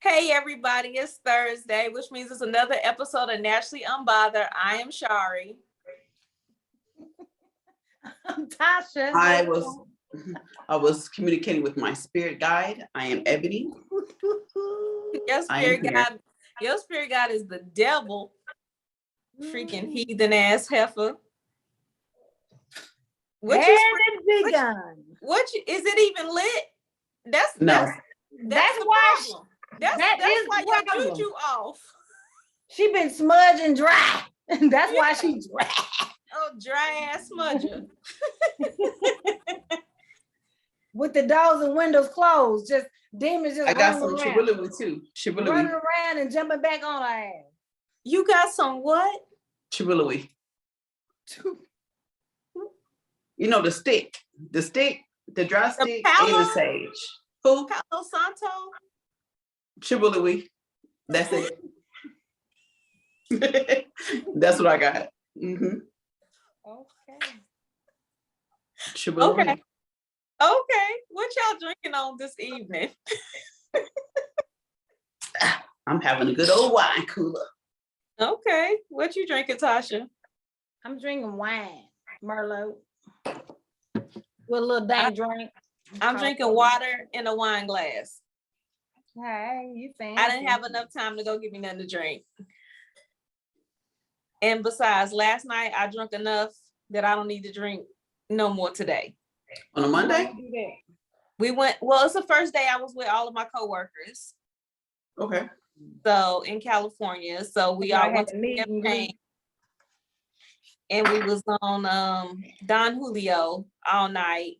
Hey everybody, it's Thursday, which means it's another episode of Naturally Unbothered. I am Shari. I'm Tasha. I was communicating with my spirit guide. I am Ebony. Your spirit guide is the devil. Freaking heathen ass heifer. What is it even lit? That's why your juju off. She been smudging dry. That's why she dry. Oh, dry ass smudger. With the doors and windows closed, just demons just I got some around. Chihuahua too. Running around and jumping back on her ass. You got some what? Chihuahua. You know the stick, the dry stick, and the sage. Who? Palo Santo? Chihuahua. That's it. That's what I got. Mm-hmm. Okay. Chihuahua. Okay. What y'all drinking on this evening? I'm having a good old wine cooler. Okay. What you drinking, Tasha? I'm drinking wine, Merlot. With a little dang drink. I'm drinking water in a wine glass. Hey, you fancy. I didn't have enough time to go get me nothing to drink. And besides, last night I drank enough that I don't need to drink no more today. On a Monday? We went, well, it's the first day I was with all of my coworkers. Okay. So in California. So we all went to campaign. And we was on Don Julio all night.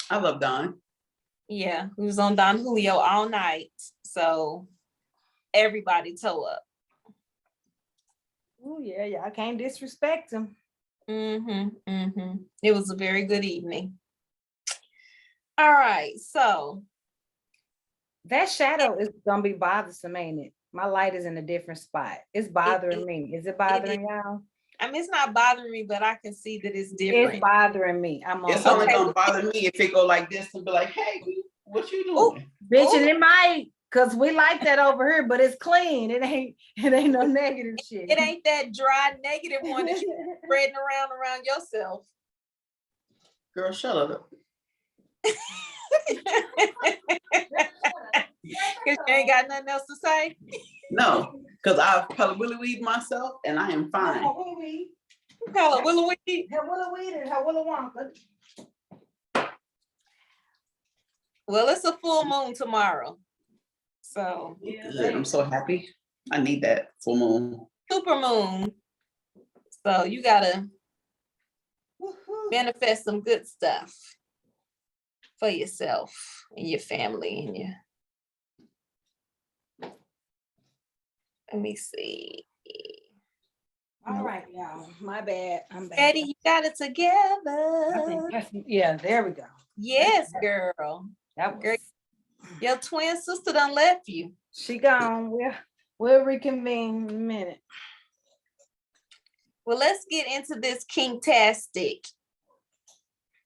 I love Don. Yeah, we was on Don Julio all night. So everybody toe up. Oh yeah, I can't disrespect him. It was a very good evening. All right, so that shadow is gonna be bothersome, ain't it? My light is in a different spot. It's bothering me. Is it bothering y'all? I mean, it's not bothering me, but I can see that it's different. It's bothering me. It's only gonna bother me if it go like this and be like, "Hey, what you doing?" Bitch, and it might, cause we like that over here, but it's clean. It ain't no negative shit. It ain't that dry negative one that you're spreading around yourself. Girl, shut up. Cause you ain't got nothing else to say. No, because I've probably weed myself and I am fine. You call it willow weed? Her willow weed and her willow wonka. Well, it's a full moon tomorrow. So good. I'm so happy. I need that full moon. Super moon. So you gotta manifest some good stuff for yourself and your family and your. Let me see. All right, y'all. My bad. I'm back. Betty, you got it together. Yeah, there we go. Yes, girl. That girl. Your twin sister done left you. She gone. We'll reconvene in a minute. Well, let's get into this Kinktastic.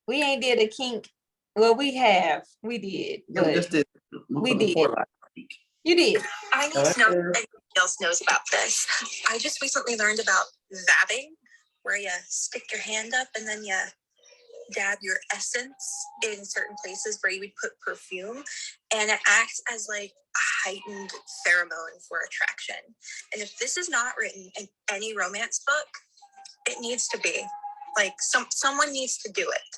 We ain't did a kink. Well, we have. We did. But we did. You did. I need to know if anybody else knows about this. I just recently learned about Vabbing, where you stick your hand up and then you dab your essence in certain places where you would put perfume, and it acts as like a heightened pheromone for attraction. And if this is not written in any romance book, it needs to be. Like someone needs to do it.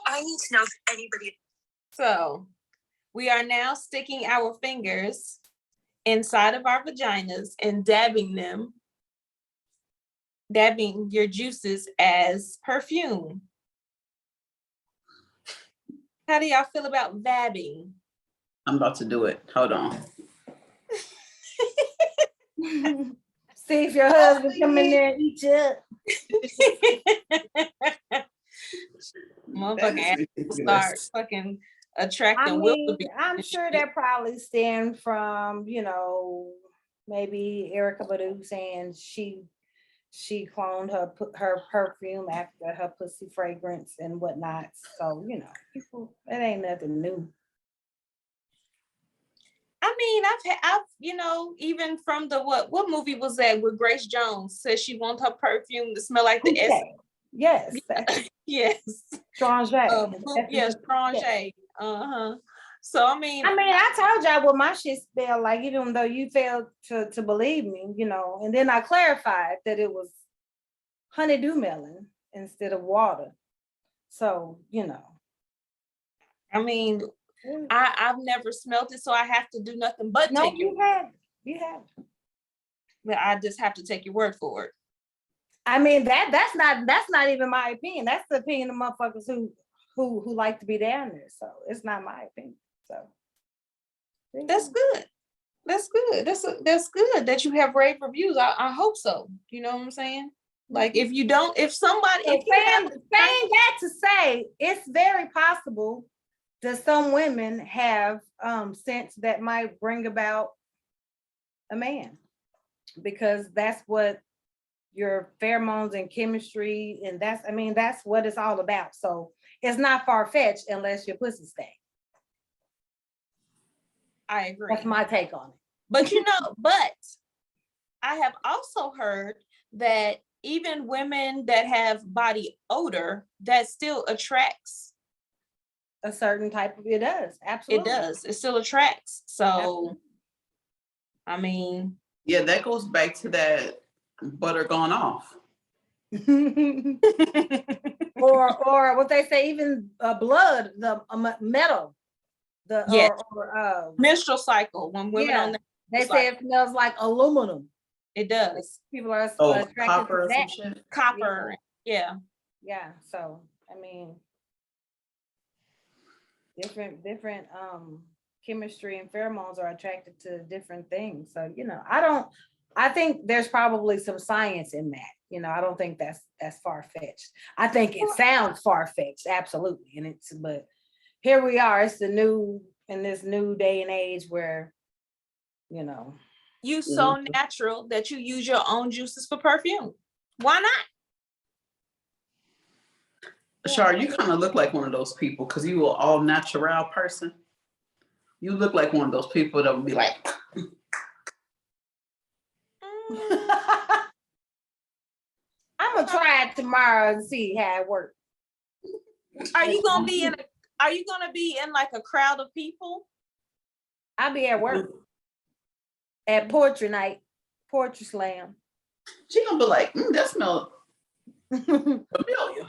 I need to know if anybody. So we are now sticking our fingers inside of our vaginas and dabbing your juices as perfume. How do y'all feel about vabbing? I'm about to do it. Hold on. See if your husband come in there and eat you up. Motherfucking start fucking attracting wildebeest. I'm sure that probably stemmed from, maybe Erykah Badu saying she cloned her perfume after her pussy fragrance and whatnot. So, people, it ain't nothing new. I mean, I've even from the what movie was that with Grace Jones says she wants her perfume to smell like the essence. Yes. Yes. Strange. Yes, Strange. So I mean, I told y'all what my shit smelled like, even though you failed to believe me, and then I clarified that it was honeydew melon instead of water. So, I mean, I've never smelled it, so I have to do nothing but take you have. But I just have to take your word for it. I mean, that's not even my opinion. That's the opinion of motherfuckers who like to be down there. So it's not my opinion. So that's good. That's good. That's good that you have rave reviews. I hope so. You know what I'm saying? Like if somebody saying that to say, it's very possible that some women have scents that might bring about a man, because that's what your pheromones and chemistry, and that's what it's all about. So it's not far-fetched unless your pussy stank. I agree. That's my take on it. But I have also heard that even women that have body odor, that still attracts a certain type of, it does. Absolutely. It does. It still attracts. So, absolutely. I mean. Yeah, that goes back to that butter gone off. or what they say, even blood, the metal, menstrual cycle, when women on they say it smells like aluminum. It does. People are attracted copper to that. Or some shit. Copper. Yeah. So I mean, different chemistry and pheromones are attracted to different things. So I think there's probably some science in that. I don't think that's far-fetched. I think it sounds far-fetched, absolutely. But here we are. It's in this new day and age where, you so natural that you use your own juices for perfume. Why not? Shar, you kind of look like one of those people because you are all natural person. You look like one of those people that would be like. I'm gonna try it tomorrow and see how it works. Are you gonna be in like a crowd of people? I'll be at work at poetry night, poetry slam. She gonna be like, that smells familiar.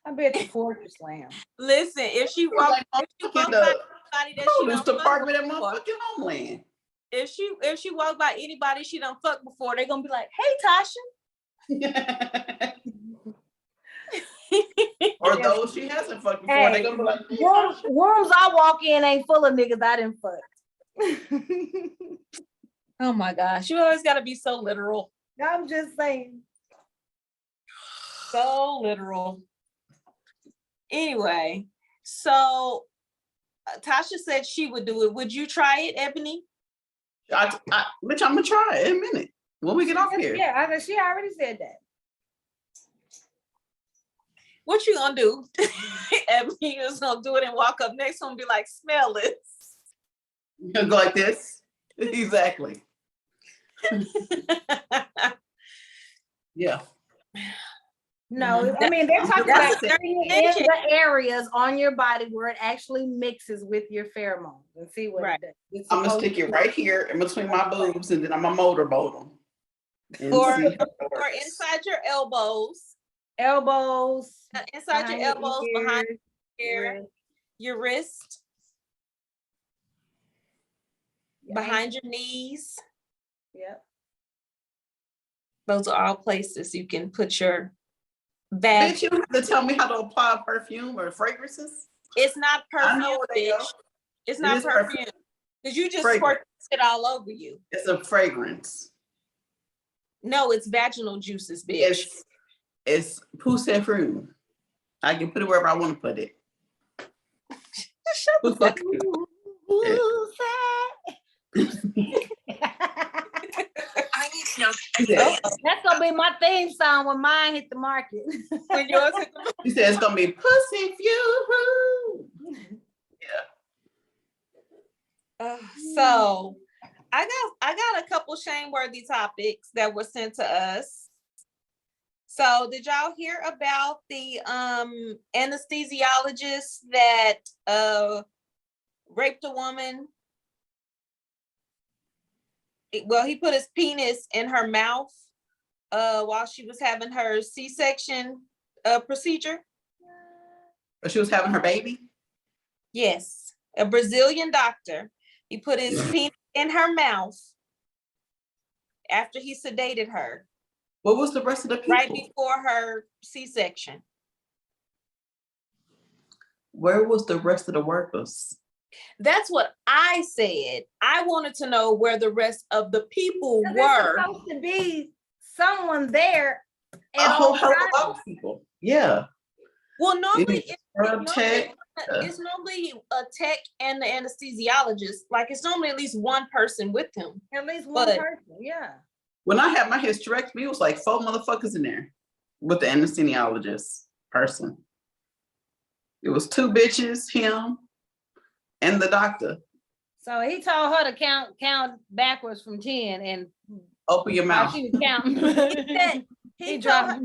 I'll be at the poetry slam. Listen, if she walks by anybody that she done department at motherfucking Homeland. If she walks by anybody she done fucked before, they're gonna be like, "Hey, Tasha." Or those she hasn't fucked before, they're gonna be like, hey, rooms I walk in ain't full of niggas I didn't fuck. Oh my gosh, you always gotta be so literal. I'm just saying. So literal. Anyway, so Tasha said she would do it. Would you try it, Ebony? Bitch, I'm gonna try it in a minute when we get off here. Yeah, she already said that. What you gonna do? Ebony is gonna do it and walk up next to him and be like, "Smell this." You're gonna go like this? Exactly. Yeah. No, I mean, they're talking about in the areas on your body where it actually mixes with your pheromones and see what it does. I'm gonna stick it right here in between my boobs, and then I'm gonna motorboat them. Or inside your elbows. Inside your elbows, behind your wrist, behind your knees. Yep. Those are all places you can put your Bitch, you have to tell me how to apply perfume or fragrances. It's not perfume, bitch. It's not perfume. Because you just squirt it all over you. It's a fragrance. No, it's vaginal juices, bitch. It's pousse fruit. I can put it wherever I want to put it. Shut the fuck I need to know. That's gonna be my theme song when mine hit the market. When yours hit the market. You said it's gonna be pussy few. Yeah. So I got a couple shameworthy topics that were sent to us. So did y'all hear about the anesthesiologist that raped a woman? Well, he put his penis in her mouth while she was having her C-section procedure. But she was having her baby? Yes, a Brazilian doctor. He put his penis in her mouth after he sedated her. What was the rest of the people? Right before her C-section. Where was the rest of the workers? That's what I said. I wanted to know where the rest of the people were. There's supposed to be someone there. A whole hell of a lot of people. Yeah. Well, normally it's normally a tech and the anesthesiologist. Like it's normally at least one person with him. At least one person, yeah. When I had my hysterectomy, it was like 4 motherfuckers in there with the anesthesiologist person. It was 2 bitches, him, and the doctor. So he told her to count backwards from 10 and open your mouth. She was counting. He told her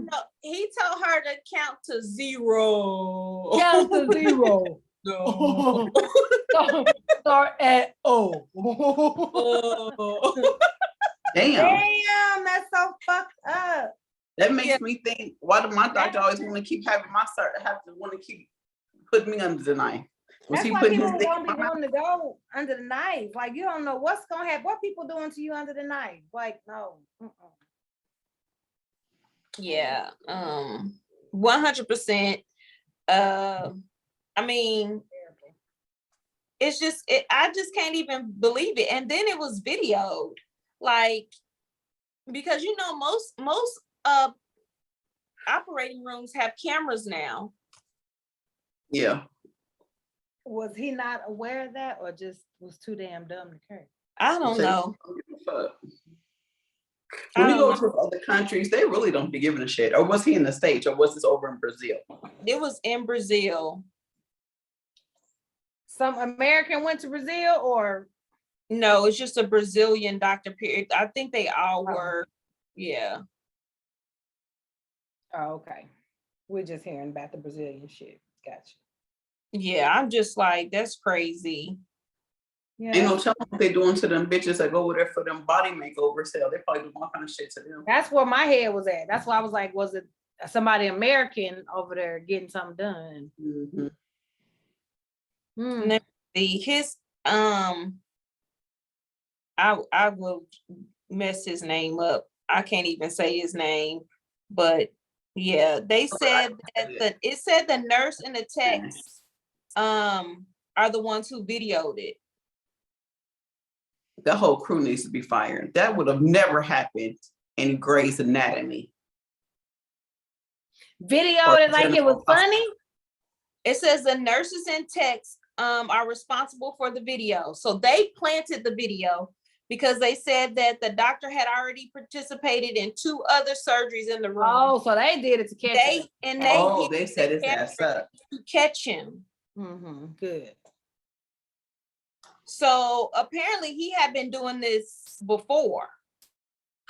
to count to 0. Count to 0. No. Start at O. Damn, that's so fucked up. That makes me think, why do my doctor always want to keep having want to keep putting me under the knife? That's why people don't be wanting to go under the knife. Like, you don't know what's going to happen. What people doing to you under the knife? Like, no. Yeah, 100%. I mean, it's just, I just can't even believe it. And then it was videoed, like, because you know most operating rooms have cameras now. Yeah. Was he not aware of that, or just was too damn dumb to care? I don't know. When you go to other countries, they really don't be giving a shit. Or was he in the States, or was this over in Brazil? It was in Brazil. Some American went to Brazil, or? No, it's just a Brazilian doctor, period. I think they all were, yeah. Oh, okay. We're just hearing about the Brazilian shit. Gotcha. Yeah, I'm just like, that's crazy. Yeah. Ain't no telling what they doing to them bitches that go over there for them body makeover sale. They probably do all kind of shit to them. That's where my head was at. That's why I was like, was it somebody American over there getting something done? Mm-hmm. Let me see. His I will mess his name up. I can't even say his name, but yeah, they said that it said the nurse and the techs are the ones who videoed it. The whole crew needs to be fired. That would have never happened in Grey's Anatomy. Videoed it like it was funny? It says the nurses and techs are responsible for the video. So they planted the video because they said that the doctor had already participated in 2 other surgeries in the room. Oh, so they did it to catch him. And they set his ass up to catch him. Good. So apparently he had been doing this before.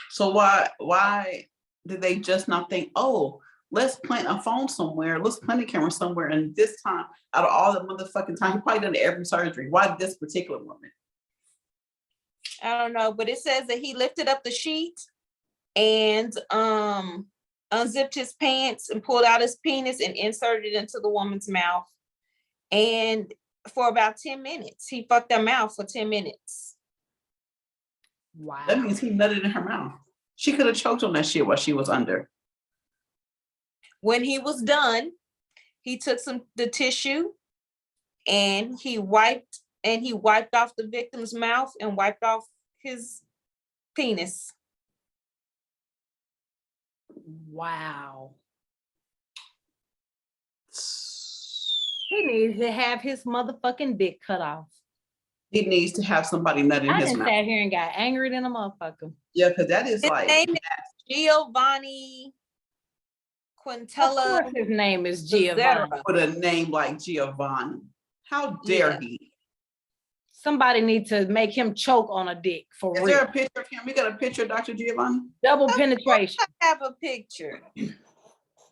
So why did they just not think, oh, let's plant a phone somewhere, let's plant a camera somewhere, and this time, out of all the motherfucking time, he probably done every surgery. Why this particular woman? I don't know, but it says that he lifted up the sheet and unzipped his pants and pulled out his penis and inserted it into the woman's mouth. And for about 10 minutes, he fucked her mouth for 10 minutes. Wow. That means he nutted in her mouth. She could have choked on that shit while she was under. When he was done, he took the tissue and he wiped off the victim's mouth and wiped off his penis. Wow. He needs to have his motherfucking dick cut off. He needs to have somebody nut in his mouth. I sat here and got angry than a motherfucker. Yeah, because that is His name is Giovanni Quintella. Of course his name is Giovanni. With a name like Giovanni. How dare he? somebody needs to make him choke on a dick for Is real. there a picture of him? We got a picture of Dr. Giovanni? Double penetration. I have a picture.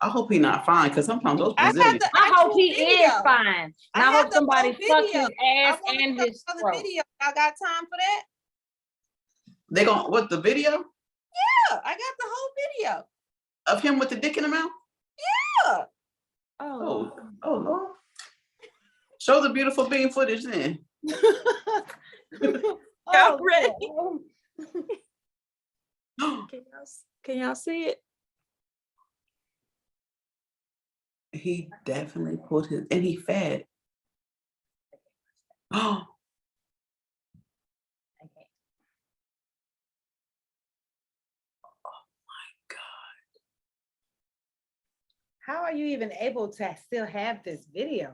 I hope he's not fine, because sometimes those I have Brazilians. the I hope actual he video. is fine. And I have hope the somebody whole fucks his video. I ass want and to his show the throat. video. I got time for that? They gon' what, the video Yeah, I got the whole video. of him with the dick in the mouth? Yeah. Oh Lord. Show the beautiful bean footage then. Y'all ready? Can y'all see it? He definitely pulled his, and he fed. Oh, How are you even able to still have this video?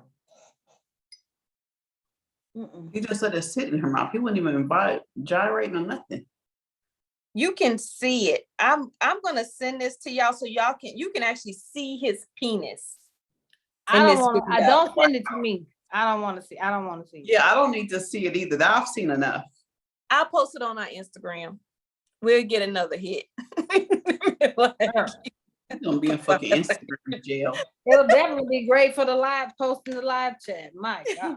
he just let it sit in her mouth. He wouldn't even gyrating or nothing. You can see it. I'm gonna send this to y'all so you can actually see his penis. I in don't this want to. I video. don't send it to me. I don't want to see. I don't want to see. Yeah, I don't need to see it either. I've seen enough. I'll post it on our Instagram. We'll get another hit. He's gonna be in fucking Instagram jail. It'll definitely be great for the live posting the live chat. My God.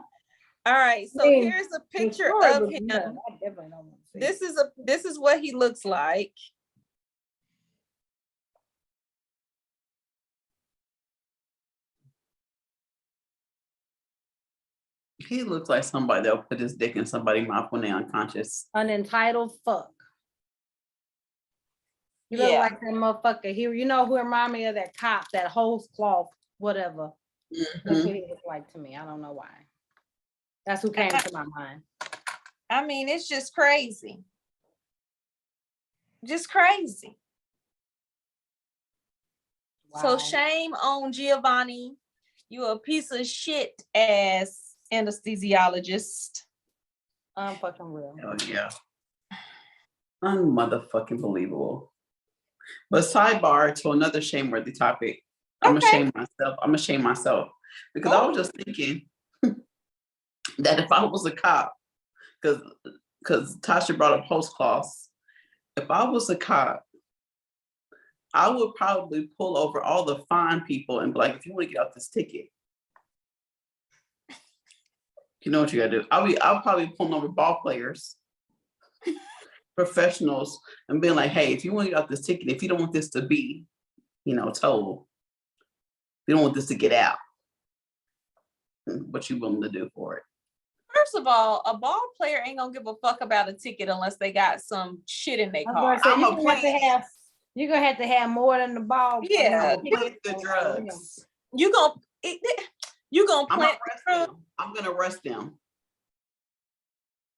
All right, so I mean, here's a The picture story of was him. nuts. I definitely don't want to see it. This is what he looks like. He looks like somebody that'll put his dick in somebody's mouth when they're unconscious. An entitled fuck. You look Yeah. like that motherfucker here. You know who remind me of that cop, that hose cloth, whatever. That's what he looked like to me. I don't know why. That's who came to my mind. I mean, it's just crazy. Just crazy. So Wow. shame on Giovanni. You a piece of shit ass anesthesiologist. Unfucking real. Oh yeah. Unmotherfucking believable. But sidebar to another shameworthy topic. I'm gonna shame myself. I'm gonna shame myself because I was just thinking that if I was a cop, because Tasha brought up post clause, if I was a cop, I would probably pull over all the fine people and be like, if you want to get out this ticket, you know what you gotta do. I'll probably pull over ball players, professionals, and being like, hey, if you want to get out this ticket, if you don't want this to be, told, you don't want this to get out, what you willing to do for it? First of all, a ball player ain't gonna give a fuck about a ticket unless they got some shit in their car. I'm you're a gonna have to have more than the ball. Yeah. I'm gonna plant the drugs. You gonna plant the drugs. I'm gonna arrest them.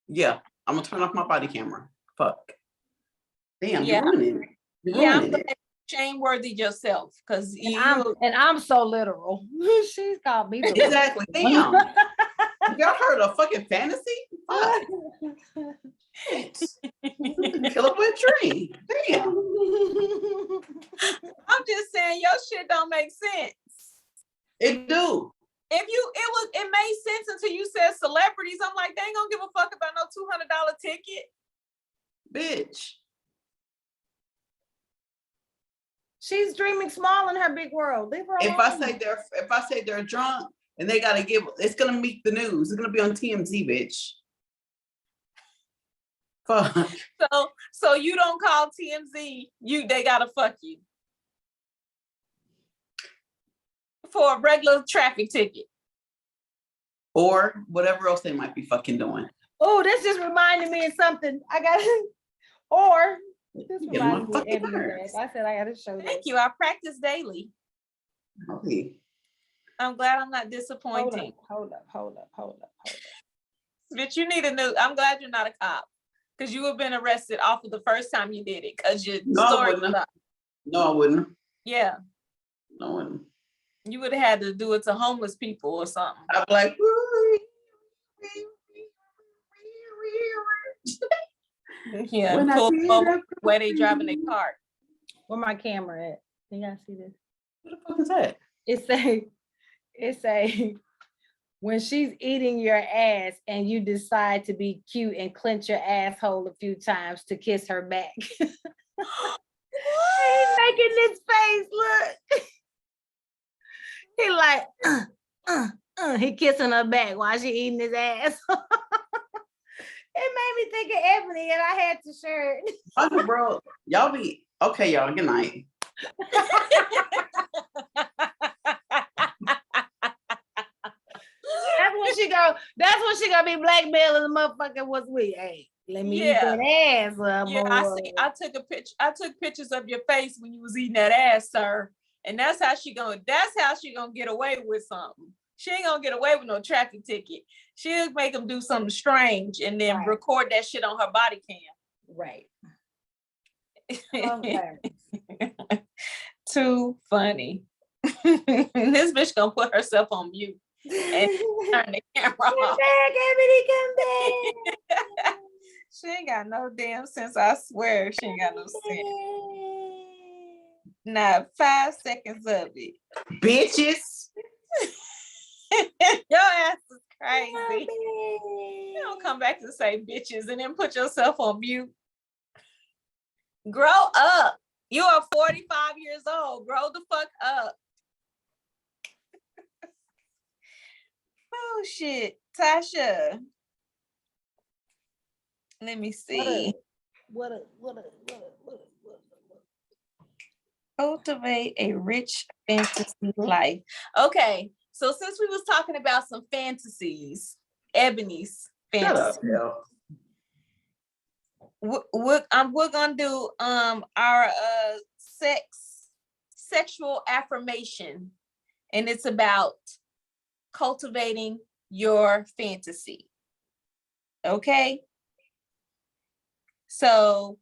Yeah, I'm gonna turn off my body camera. Fuck. Damn, Yeah. you're ruining it. You're Yeah, I'm ruining it. glad you shameworthy yourself because I'm so literal. She's called me literal. Exactly. Damn. Y'all heard of fucking fantasy? Fuck. Kill up with a tree. Damn. I'm just saying your shit don't make sense. It do. It made sense until you said celebrities. I'm like, they ain't gonna give a fuck about no $200 ticket. Bitch. She's dreaming small in her big world. Leave her alone. If I say they're drunk and they gotta it's gonna make the news. It's gonna be on TMZ, bitch. Fuck. So you don't call TMZ, they gotta fuck you. For a regular traffic ticket. Or whatever else they might be fucking doing. Oh, this just reminded me of something. This reminds me of Eddie Mac. I said I gotta show this. Thank you. I practice daily. Okay. I'm glad I'm not disappointing. Hold up. Bitch, you need I'm glad you're not a cop. Because you would have been arrested off of the first time you did it. Because your story was up. No, I wouldn't. Yeah. No, I wouldn't. You would have had to do it to homeless people or something. I'd be like, yeah, pull over where they driving their car. Where my camera at? You guys see this? what the fuck is that? It say when she's eating your ass and you decide to be cute and clench your asshole a few times to kiss her back. He's making this face, look. He like, he kissing her back while she eating his ass. It made me think of Ebony and I had to share it. What the world? Y'all be okay, y'all. Good night. That's when she gonna be blackmailing the motherfucker was we. Hey, let me eat that ass up. Yeah, I took a picture. I took pictures of your face when you was eating that ass, sir. And that's how she gonna get away with something. She ain't gonna get away with no traffic ticket. She'll make them do something strange and then record that shit on her body cam. Right. Too funny. This bitch gonna put herself on mute and turn the camera off. Come back. She ain't got no damn sense. I swear she ain't got no sense. Not 5 seconds of it. Bitches. Your ass is crazy. You don't come back to say bitches and then put yourself on mute. Grow up. You are 45 years old. Grow the fuck up. Oh shit. Tasha. Let me see. What a. Cultivate a rich fantasy life. Okay, so since we was talking about some fantasies, Ebony's fantasy. We're gonna do our sexual affirmation, and it's about cultivating your fantasy. Okay, so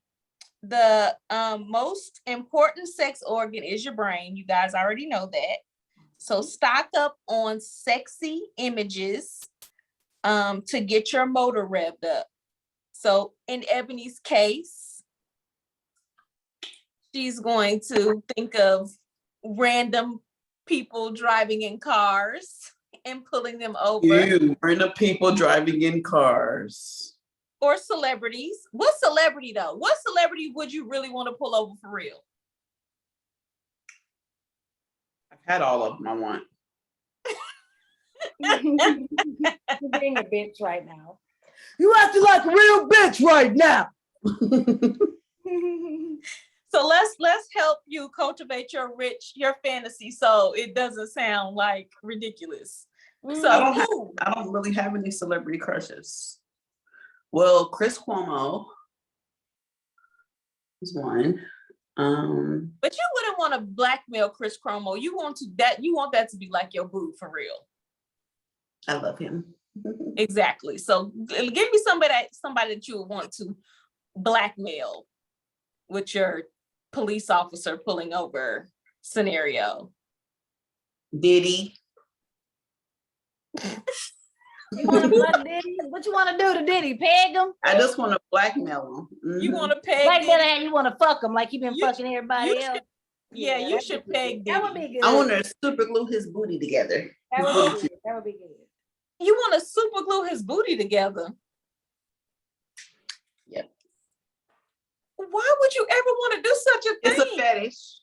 the most important sex organ is your brain. You guys already know that. So stock up on sexy images to get your motor revved up. So in Ebony's case, she's going to think of random people driving in cars and pulling them over. Random people driving in cars. Or celebrities. What celebrity though? What celebrity would you really want to pull over for real? I've had all of them I want. You're being a bitch right now. You acting like a real bitch right now. So let's help you cultivate your fantasy so it doesn't sound like ridiculous. So I don't really have any celebrity crushes. Well, Chris Cuomo is one. But you wouldn't want to blackmail Chris Cuomo. You want that to be like your boo for real. I love him. Exactly. So give me somebody that you would want to blackmail with your police officer pulling over scenario. Diddy. You want to fuck Diddy? What you want to do to Diddy? Peg him? I just want to blackmail him. You want to peg like Diddy? that? You want to fuck him like he been fucking everybody else? You should peg Diddy. That would be good. I want to super glue his booty together. That would be good. You want to super glue his booty together? Yep. Why would you ever want to do such a thing?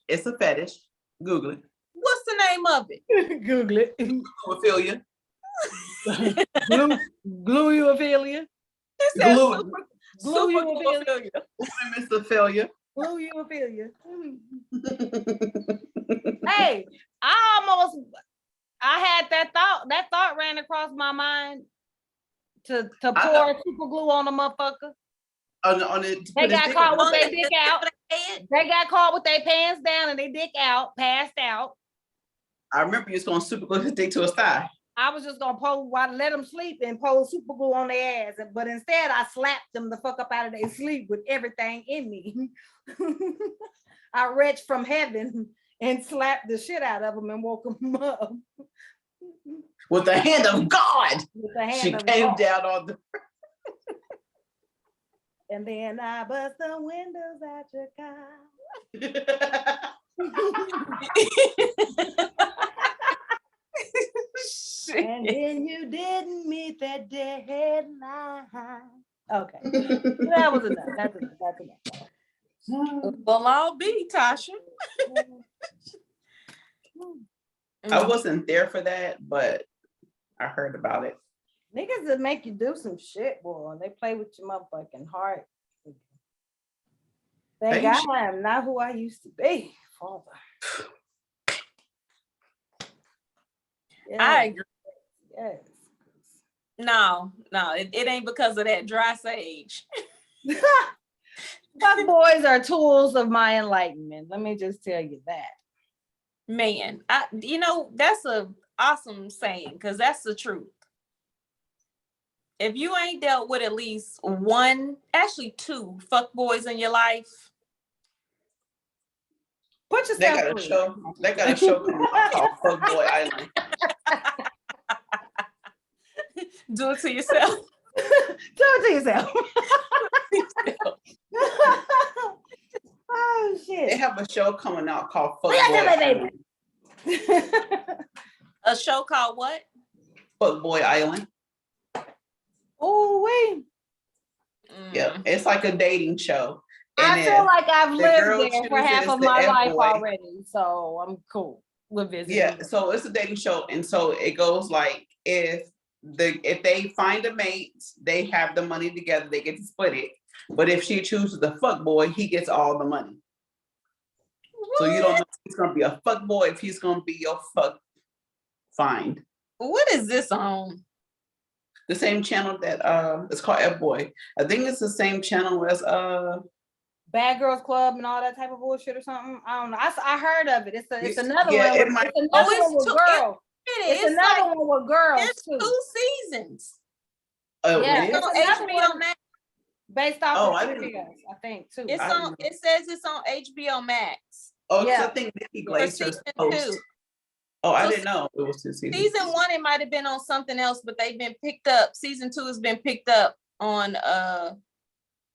It's a fetish. Google it. What's the name of it? Google it. Ophelia. glue you, Ophelia. Glue. Super glue Ophelia. Miss Ophelia. Glue you, Ophelia. Hey, I had that thought ran across my mind to pour super glue on a motherfucker. They got caught with their dick out. They got caught with their pants down and their dick out, passed out. I remember you was gonna super glue his dick to his thigh. I was just gonna let them sleep and pour super glue on their ass, but instead I slapped them the fuck up out of their sleep with everything in me. I reached from heaven and slapped the shit out of them and woke them up. With the hand of God. She came God. down on the. And then I bust the windows out your car. And then you didn't meet that deadline. Okay. That was enough. That's enough. Well, I'll be Tasha. I wasn't there for that, but I heard about it. Niggas that make you do some shit, boy. They play with your motherfucking heart. Thank God I am not who I used to be, Father. Yes. I agree. Yes. No, it ain't because of that dry sage. Fuck boys are tools of my enlightenment. Let me just tell you that. Man, that's a awesome saying, because that's the truth. If you ain't dealt with at least one, actually two fuck boys in your life, put yourself They got a show coming out called Fuck Boy Island. do it to yourself. Do it to yourself. Oh shit. They have a show coming out called Fuck Boy Island. A show called what? Fuck Boy Island. Oh wait. Yeah, it's like a dating show. I feel like I've lived there for half chooses of the my life F-boy. already, so I'm cool with visiting. Yeah, so it's a dating show, and so it goes like if they find a mate, they have the money together, they get to split it. But if she chooses the fuck boy, he gets all the money. So you don't know if he's gonna be a fuck boy, if he's gonna be your fuck find. What is this on? The same channel that it's called F-Boy. I think it's the same channel as Bad Girls Club and all that type of bullshit or something. I don't know. I heard of it. It's another yeah, one. It's another one with girls. It's another one with girls There's too. 2 seasons. Oh, Yeah, it is? it's another HBO one Max. based off Oh, of I didn't- videos, I think too. It says it's on HBO Max. Oh, 'cause Yeah. I think Nikki For Glazer's season host. 2. Oh, I So didn't know it was 2 seasons. Season 1, it might have been on something else, but they've been picked up. Season 2 has been picked up on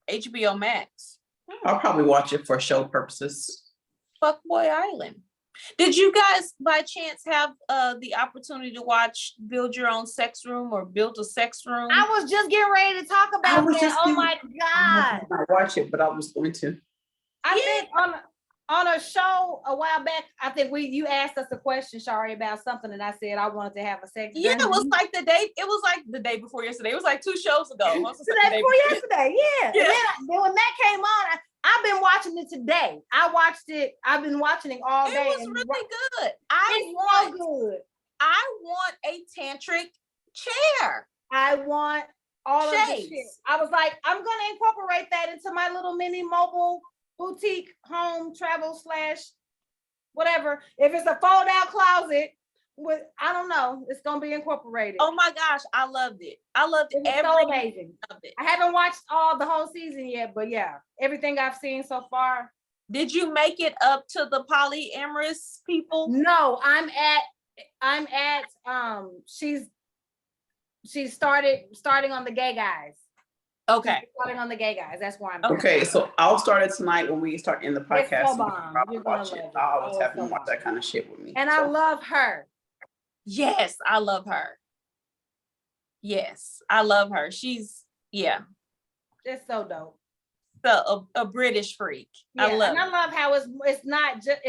HBO Max. I'll probably watch it for show purposes. Fuckboy Island. Did you guys by chance have the opportunity to watch Build Your Own Sex Room or Build a Sex Room? I was just getting ready to talk about that. Oh my I God. did not watch it, but I was going to. I think on a show a while back, I think you asked us a question, Shari, about something, and I said I wanted to have a sex. Yeah, it was like the day before yesterday. It was like 2 shows ago. Today before yesterday, yeah. Yeah. And then when that came on, I've been watching it today. I've been watching it all day. It was really good. Good. I want a tantric chair. I want all of the Shades. shit. I was like, I'm gonna incorporate that into my little mini mobile boutique home travel / whatever. If it's a fold out closet with, I don't know, it's gonna be incorporated. Oh my gosh, I loved it. I loved It was every so amazing. of it. I haven't watched the whole season yet, but yeah, everything I've seen so far. Did you make it up to the polyamorous people? No, I'm at she's starting on the gay guys. Okay. She's starting on the gay guys. That's why I'm Okay, so I'll start it tonight when we start in the podcast. so so we bomb. can probably You're gonna watch it. love it. I always Oh, have it's them so watch that bomb. kind of shit with me. And so. I love her. Yes, I love her. Yes, I love her. She's It's so dope. a British freak. Yeah, I love and I love how it's not just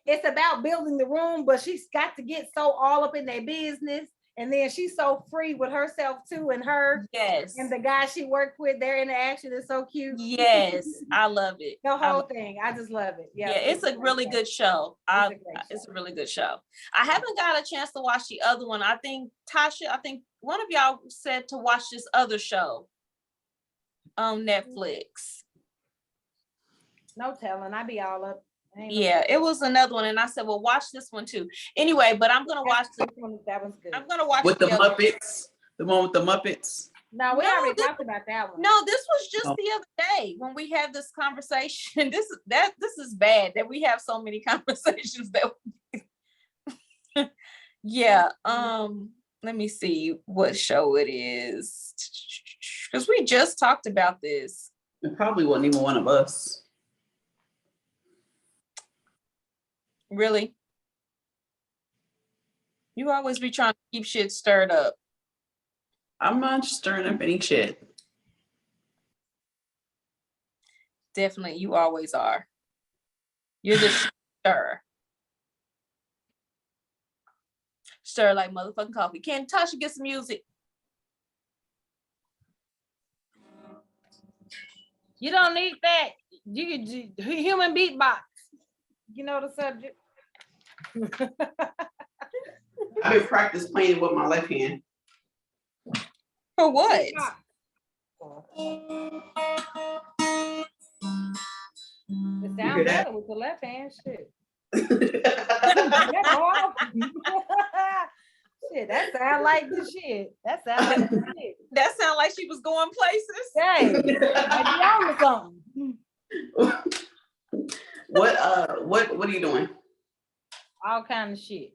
it's about building the room, but she's got to get so all up in their business, and then she's so free with herself too, and her Yes. and the guy she worked with, their interaction is so cute. Yes, I love it. The whole thing, I just love it. Yeah, it's a really good show. It's a really good show. I haven't got a chance to watch the other one. I think Tasha, one of y'all said to watch this other show on Netflix. No telling, I be all up. Yeah, it was another one, and I said, "Well, watch this one too." Anyway, but I'm gonna watch this one. That was good. I'm gonna watch with the other Muppets, the one with the Muppets. No, we already talked about that one. No, this was just the other day when we had this conversation. This is bad that we have so many conversations that. Yeah. Let me see what show it is, because we just talked about this. It probably wasn't even one of us. Really? You always be trying to keep shit stirred up. I'm not stirring up any shit. Definitely, you always are. You're the stir. Stir like motherfucking coffee. Can Tasha get some music? You don't need that. You can human beatbox. You know the subject. I've been practice playing with my left hand. For what? It sounds better with the left hand. Shit. Shit, that sound like the shit. That sound like the shit. That sound like she was going places. Hey, might be on to something. What are you doing? All kind of shit.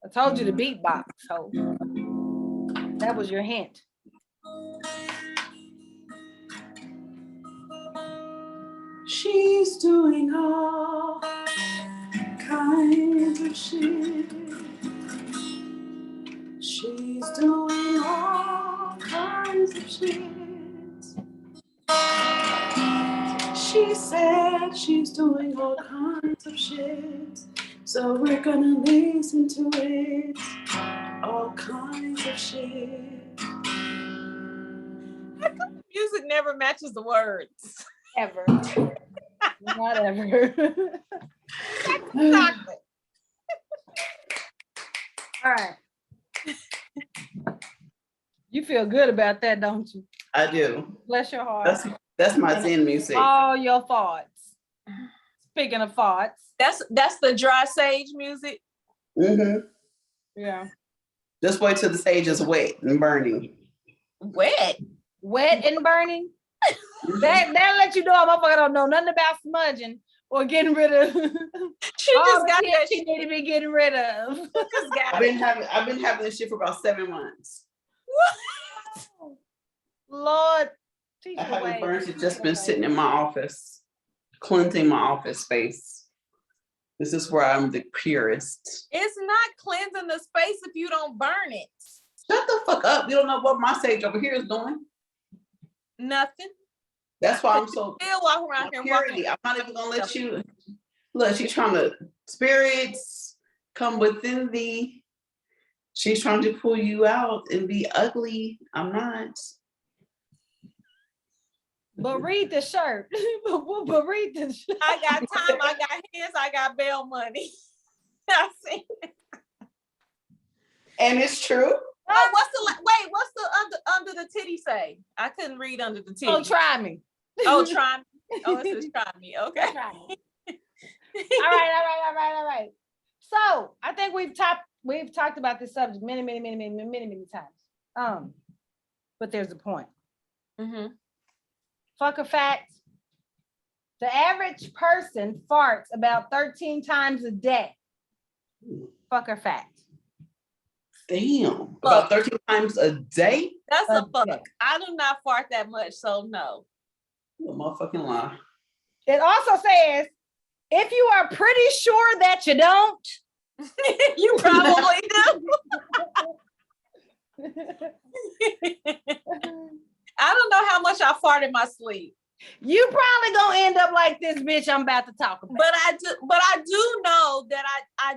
I told you the beatbox, so that was your hint. She's doing all kinds of shit. She's doing all kinds of shit. She said she's doing all kinds of shit. So we're gonna listen to it. All kinds of shit. How come the music never matches the words? Ever. Not ever. Exactly. All right. You feel good about that, don't you? I do. Bless your heart. That's my Zen music. All your thoughts. Speaking of thoughts. That's the dry sage music. Mm-hmm. Yeah. Just wait till the sage is wet and burning. Wet. Wet and burning. That'll let you know a motherfucker don't know nothing about smudging or getting rid of. She just got that she need to be getting rid of. I've been having this shit for about 7 months. What? Lord, teach I the way. haven't burned it, just been sitting in my office, cleansing my office space. This is where I'm the purest. It's not cleansing the space if you don't burn it. Shut the fuck up. You don't know what my sage over here is doing. Nothing. That's why I'm so Still walking around here purity. I'm not even gonna let you look. She's trying to spirits come within thee. She's trying to pull you out and be ugly. I'm not. But read the shirt. but read the shirt. I got time, I got hands, I got bail money. I see. And it's true. Oh, what's the under the titty say? I couldn't read under the titty. Oh, try me. Oh, try me. Oh, it says try me. Okay. Try me. All right. So I think we've talked about this subject many times. But there's a point. Mm-hmm. Fuck a fact. The average person farts about 13 times a day. Fuck a fact. Damn. About 13 times a day? That's a fuck. day. I do not fart that much, so no. You a motherfucking lie. It also says, if you are pretty sure that you don't, You probably do. I don't know how much I fart in my sleep. you probably gonna end up like this bitch I'm about to talk about. But I do know that I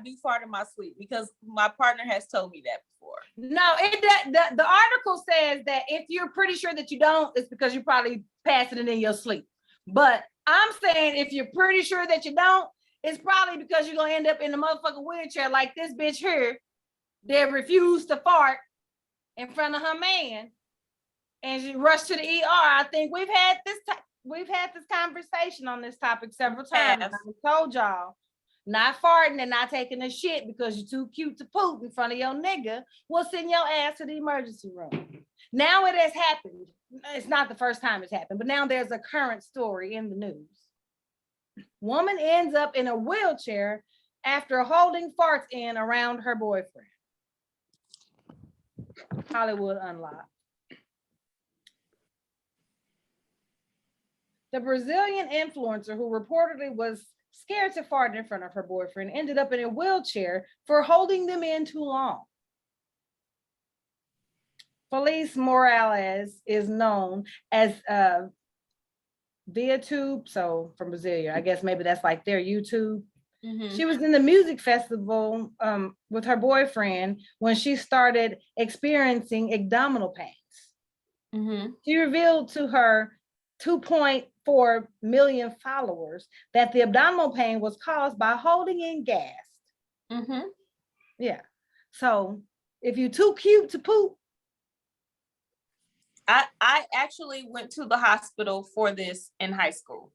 do fart in my sleep because my partner has told me that before. No, the article says that if you're pretty sure that you don't, it's because you're probably passing it in your sleep. But I'm saying if you're pretty sure that you don't, it's probably because you're gonna end up in the motherfucking wheelchair like this bitch here that refused to fart in front of her man, and she rushed to the ER. I think we've had this conversation on this topic several times. Yes. I told y'all, not farting and not taking a shit because you're too cute to poop in front of your nigga will send your ass to the emergency room. Now it has happened. It's not the first time it's happened, but now there's a current story in the news. Woman ends up in a wheelchair after holding farts in around her boyfriend. Hollywood Unlocked. The Brazilian influencer who reportedly was scared to fart in front of her boyfriend, ended up in a wheelchair for holding them in too long. Felice Morales is known as via tube, so from Brazil, I guess maybe that's like their YouTube. She was in the music festival with her boyfriend when she started experiencing abdominal pains. She revealed to her 2.4 million followers that the abdominal pain was caused by holding in gas. Yeah. So if you're too cute to poop. I actually went to the hospital for this in high school.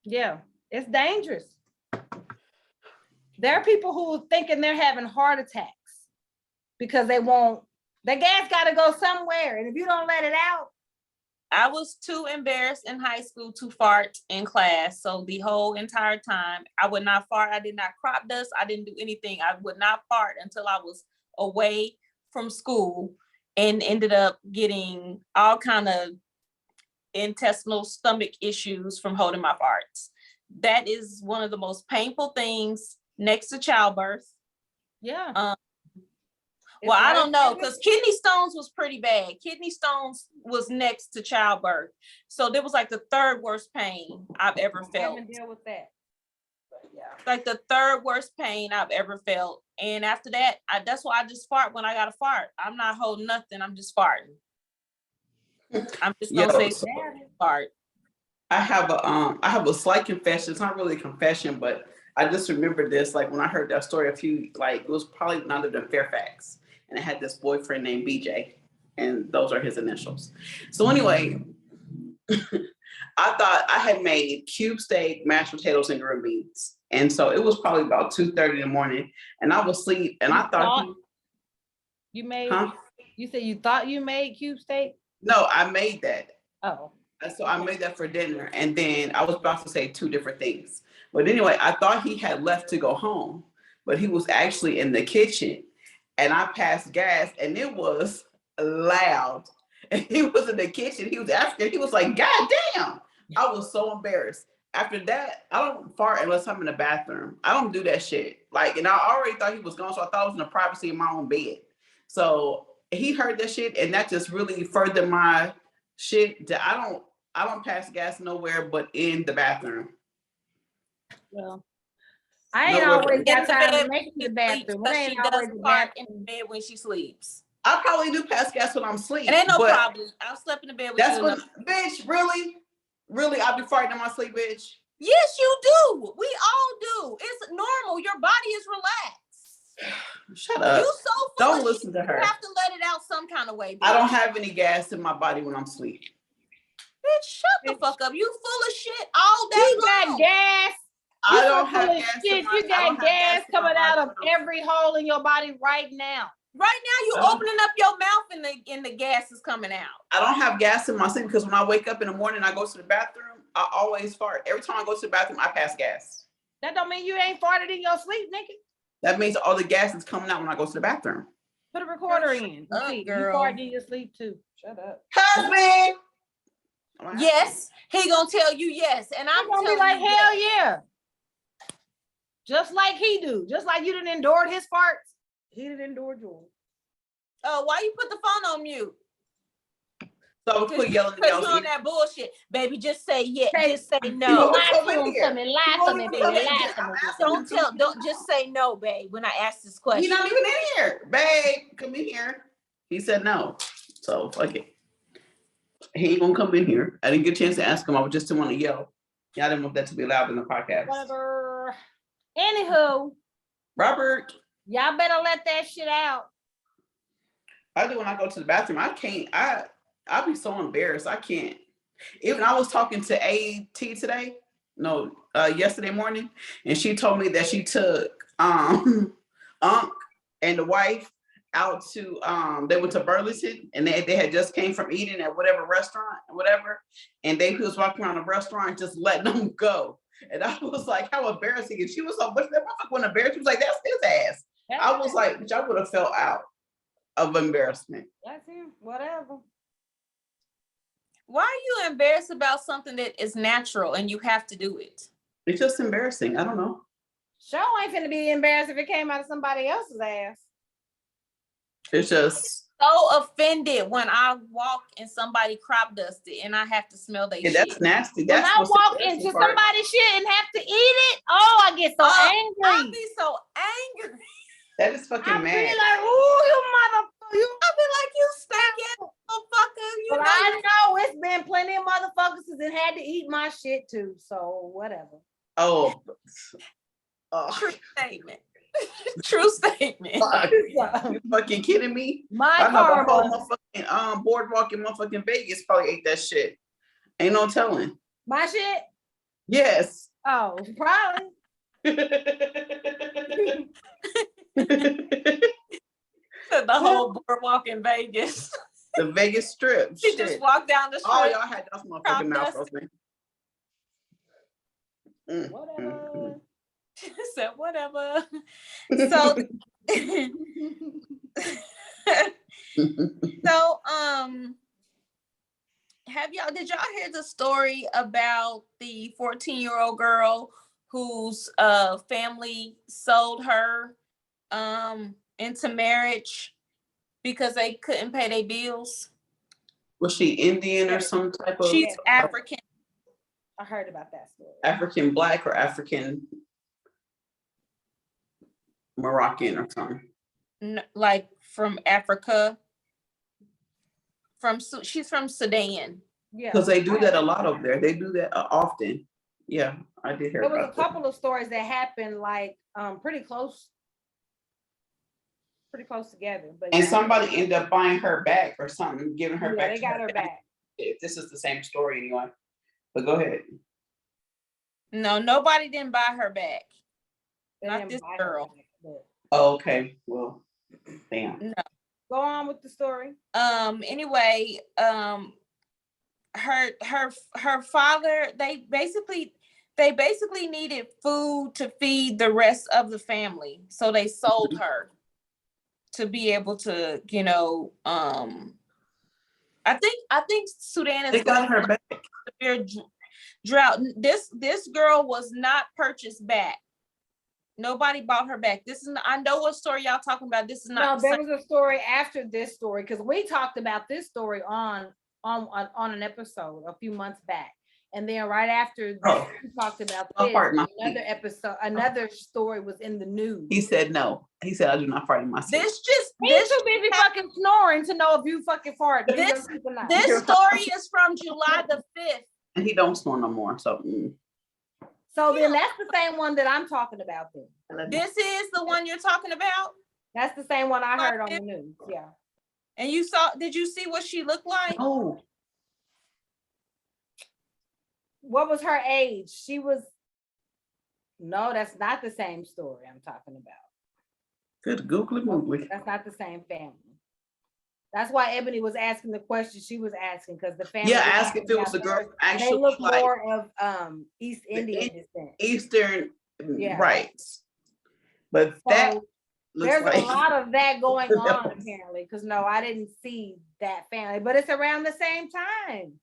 Yeah, it's dangerous. There are people who are thinking they're having heart attacks because the gas got to go somewhere. And if you don't let it out. I was too embarrassed in high school to fart in class. So the whole entire time I would not fart. I did not crop dust. I didn't do anything. I would not fart until I was away from school and ended up getting all kind of intestinal stomach issues from holding my farts. That is one of the most painful things next to childbirth. Yeah. Well, I don't know, because kidney stones was pretty bad. Kidney stones was next to childbirth. So there was like the third worst pain I've ever felt. I haven't dealt with that. But yeah. Like the third worst pain I've ever felt. And after that, that's why I just fart when I got to fart. I'm not holding nothing. I'm just farting. I'm just gonna say fart. I have a slight confession. It's not really a confession, but I just remember this. Like when I heard that story it was probably none other than Fairfax. And I had this boyfriend named BJ, and those are his initials. So anyway, I thought I had made cube steak, mashed potatoes, and green beans. And so it was probably about 2:30 in the morning, and I was asleep, and I thought you said you thought you made cube steak? No, I made that. Oh. So I made that for dinner, and then I was about to say two different things. But anyway, I thought he had left to go home, but he was actually in the kitchen. And I passed gas, and it was loud. And he was in the kitchen. He was asking, he was like, God damn. I was so embarrassed. After that, I don't fart unless I'm in the bathroom. I don't do that shit. And I already thought he was gone, so I thought I was in the privacy of my own bed. So he heard that shit, and that just really furthered my shit. That I don't pass gas nowhere but in the bathroom. Well, I ain't always got time to make it in the bathroom. I ain't always in bed when she sleeps. I probably do pass gas when I'm asleep. And ain't no problem. I'll sleep in the bed with that's you. That's when, bitch, really? Really? I'll be farting in my sleep, bitch? Yes, you do. We all do. It's normal. Your body is relaxed. Shut up. You so don't listen to her. You have to let it out some kind of way, bitch. I don't have any gas in my body when I'm asleep. Bitch, shut the fuck up. You full of shit all day you long. Got gas. I don't have gas. You got gas coming out of every hole in your body right now. Right now, you opening up your mouth and the gas is coming out. I don't have gas in my sleep because when I wake up in the morning, I go to the bathroom. I always fart. Every time I go to the bathroom, I pass gas. That don't mean you ain't farted in your sleep, nigga. That means all the gas is coming out when I go to the bathroom. Put a recorder in. See, you fart in your sleep too. Shut up. Husband. Yes, he gonna tell you yes, and I'm gonna be like, hell yeah. Just like he do. Just like you didn't endure his farts. He didn't endure yours. Oh, why you put the phone on mute? So quit yelling at you on that bullshit, baby. Just say yes. Just say no. Lie to me, baby. Lie to me. Don't just say no, babe. When I ask this question, he's not even in here, babe. Come in here. He said no. So fuck it. He ain't gonna come in here. I didn't get a chance to ask him. I was just didn't want to yell. Yeah, I didn't want that to be allowed in the podcast. Whatever. Anywho, Robert, y'all better let that shit out. I do when I go to the bathroom. I can't. I'll be so embarrassed. I can't. Even I was talking to AT today. No, yesterday morning, and she told me that she took Unc and the wife out to they went to Burlington, and they had just came from eating at whatever restaurant or whatever, and they was walking around the restaurant just letting them go. And I was like, how embarrassing. And she was like, but that motherfucker wasn't embarrassed. She was like, that's his ass. I was like, I would have fell out of embarrassment. That's him. Whatever. Why are you embarrassed about something that is natural and you have to do it? It's just embarrassing. I don't know. Show ain't finna be embarrassed if it came out of somebody else's ass. It's just So offended when I walk and somebody crop dusted and I have to smell their yeah, shit. that's nasty. When That's I what's walk embarrassing into part. somebody's shit and have to eat it, oh, I get so I angry. be so angry. That is fucking I be mad. like, ooh, you motherfucker. You. I be like, you stinky motherfucker. You But know I you know it's been plenty of motherfuckers that had to eat my shit too. So whatever. Oh, true statement. True statement. fuck. You fucking kidding me? My I know the whole karma. motherfucking boardwalk in motherfucking Vegas probably ate that shit. Ain't no telling. My shit? Yes. Oh, probably. The whole boardwalk in Vegas. The Vegas Strip. She Shit. just walked down the Oh, street. y'all had those motherfucking mouth dust. open. Whatever. Said whatever. So so did y'all hear the story about the 14-year-old girl whose family sold her into marriage because they couldn't pay their bills? Was she Indian or some type of She's African. I heard about that story. African black or African Moroccan or something? Like from Africa. She's from Sudan. Yeah. Because they do that a lot over there. They do that often. Yeah, I did hear There was about a couple of stories that happened like pretty close together. But and somebody ended up buying her back or something, giving her back. They got her back. If this is the same story anyway. But go ahead. No, nobody didn't buy her back. They Not didn't this buy her girl. back, but- Oh, okay. Well, damn. No. Go on with the story. Anyway, her father, they basically needed food to feed the rest of the family. So they sold her to be able to, I think Sudan is They got her back. severe drought. This girl was not purchased back. Nobody bought her back. I know what story y'all talking about. This is not. No, there was a story after this story because we talked about this story on an episode a few months back, and then right after that, we talked about this. Another episode, another story was in the news. He said no. He said I do not fart in my sleep. He's too busy fucking snoring to know if you fucking fart. This story is from July the 5th. And he don't snore no more. So. So then that's the same one that I'm talking about then. This is the one you're talking about? That's the same one I heard on the news. Yeah. And did you see what she looked like? Oh. What was her age? No, that's not the same story I'm talking about. Good googly moogly. That's not the same family. That's why Ebony was asking the question she was asking because the family. Yeah, ask if it was a girl. Actually, they look like more of East Indian descent. Eastern, right? But so that looks there's like a lot of that going on apparently. Because no, I didn't see that family, but it's around the same time.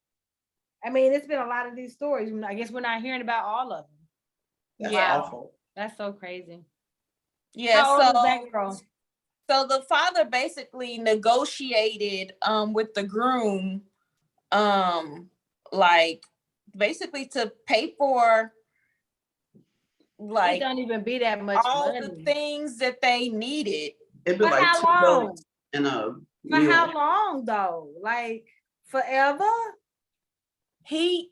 I mean, it's been a lot of these stories. I guess we're not hearing about all of them. That's awful. That's so crazy. Yeah. How old is that girl? So the father basically negotiated with the groom, like basically to pay for it don't even be that much all money. the things that they needed. It'd be but like how long? And a for how long though? Like forever? He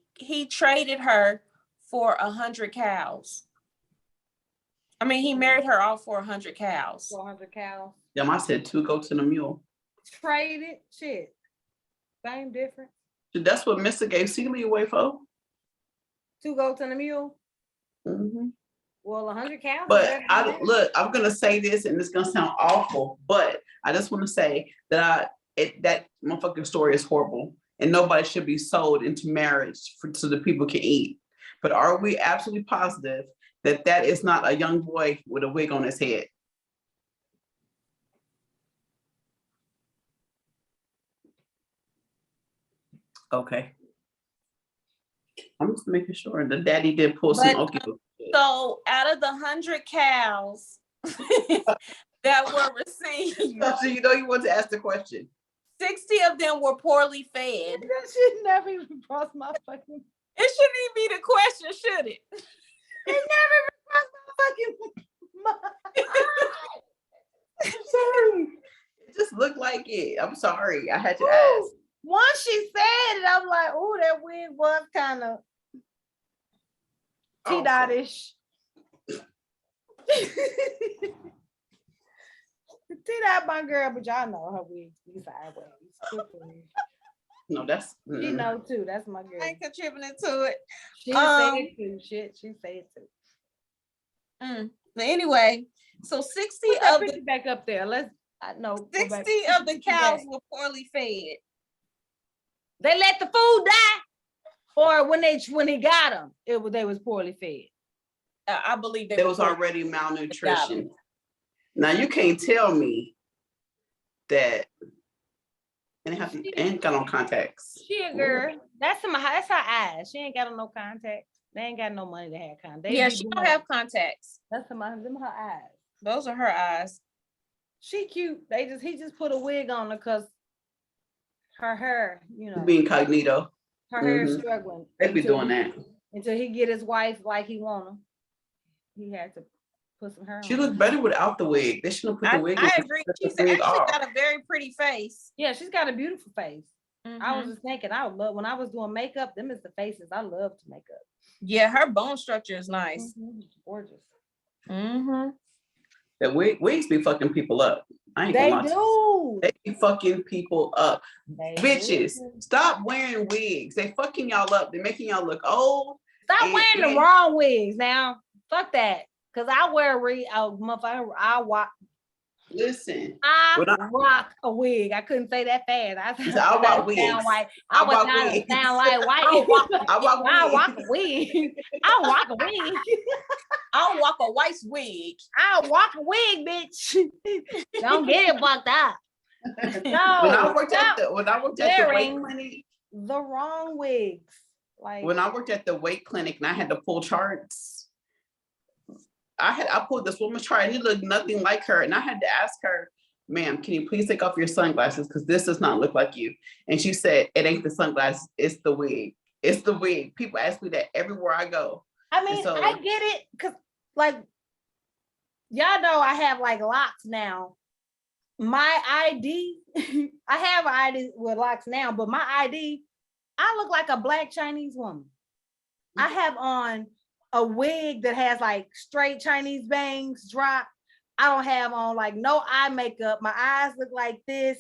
traded her for 100 cows. I mean, he married her off for 100 cows. 400 cows. Yeah, I said 2 goats and a mule. Traded shit. Same difference. That's what Mr. gave Celie away for. 2 goats and a mule. Mm-hmm. Well, 100 cows. But I'm gonna say this, and it's gonna sound awful, but I just want to say that that motherfucking story is horrible, and nobody should be sold into marriage so that people can eat. But are we absolutely positive that that is not a young boy with a wig on his head? Okay. I'm just making sure the daddy did pull some But, okey. So out of the 100 cows that were received, So you know you want to ask the question. 60 of them were poorly fed. That shit never even crossed my fucking. It shouldn't even be the question, should it? It never even crossed my fucking mind. I'm sorry. It just looked like it. I'm sorry. I had to Ooh, ask. once she said it, I'm like, oh, that wig was kind of Oh, T-dot-ish. T-dot my girl, but y'all know her wigs be sideways. No, that's She know too. That's my I girl. ain't contributing to it. She say it too. Shit, she say it too. But anyway, so 60 Put that of picture the back up there. Let's. I know. 60 of the cows were poorly fed. They let the food die, or when they got them, they was poorly fed. I believe there was already malnutrition. Now you can't tell me that and ain't got no contacts. She a girl. That's her eyes. She ain't got on no contacts. They ain't got no money to have contacts. Yeah, she don't have contacts. That's them her eyes. Those are her eyes. She cute. He just put a wig on her because her hair, Being incognito. her hair is struggling. They be doing that until he get his wife like he want her. He had to put some hair on. She looked better without the wig. They shouldn't put the wig. I agree. She's actually got a very pretty face. Yeah, she's got a beautiful face. I was just thinking, I would love when I was doing makeup. Them is the faces I love to make up. Yeah, her bone structure is nice. Gorgeous. The wigs be fucking people up. I ain't They gonna do. They be fucking people up. They Bitches, do. stop wearing wigs. They fucking y'all up. They're making y'all look old. Stop wearing the wrong wigs now. Fuck that. Cause I wear motherfucker. Listen. I rock a wig. I couldn't say that fast. I rock wigs. I was trying to sound like white. I rock a wig. I rock a wig. I'll walk a white wig. I'll walk a wig, bitch. Don't get it fucked up. No, when I worked at the weight clinic, the wrong wigs. Like when I worked at the weight clinic and I had to pull charts, I pulled this woman's chart and it looked nothing like her. And I had to ask her, ma'am, can you please take off your sunglasses? Because this does not look like you. And she said, it ain't the sunglasses, it's the wig. It's the wig. People ask me that everywhere I go. I mean, I get it, because like y'all know I have like locks now. My ID, I have an ID with locks now, but my ID, I look like a black Chinese woman. I have on a wig that has like straight Chinese bangs drop. I don't have on like no eye makeup. My eyes look like this.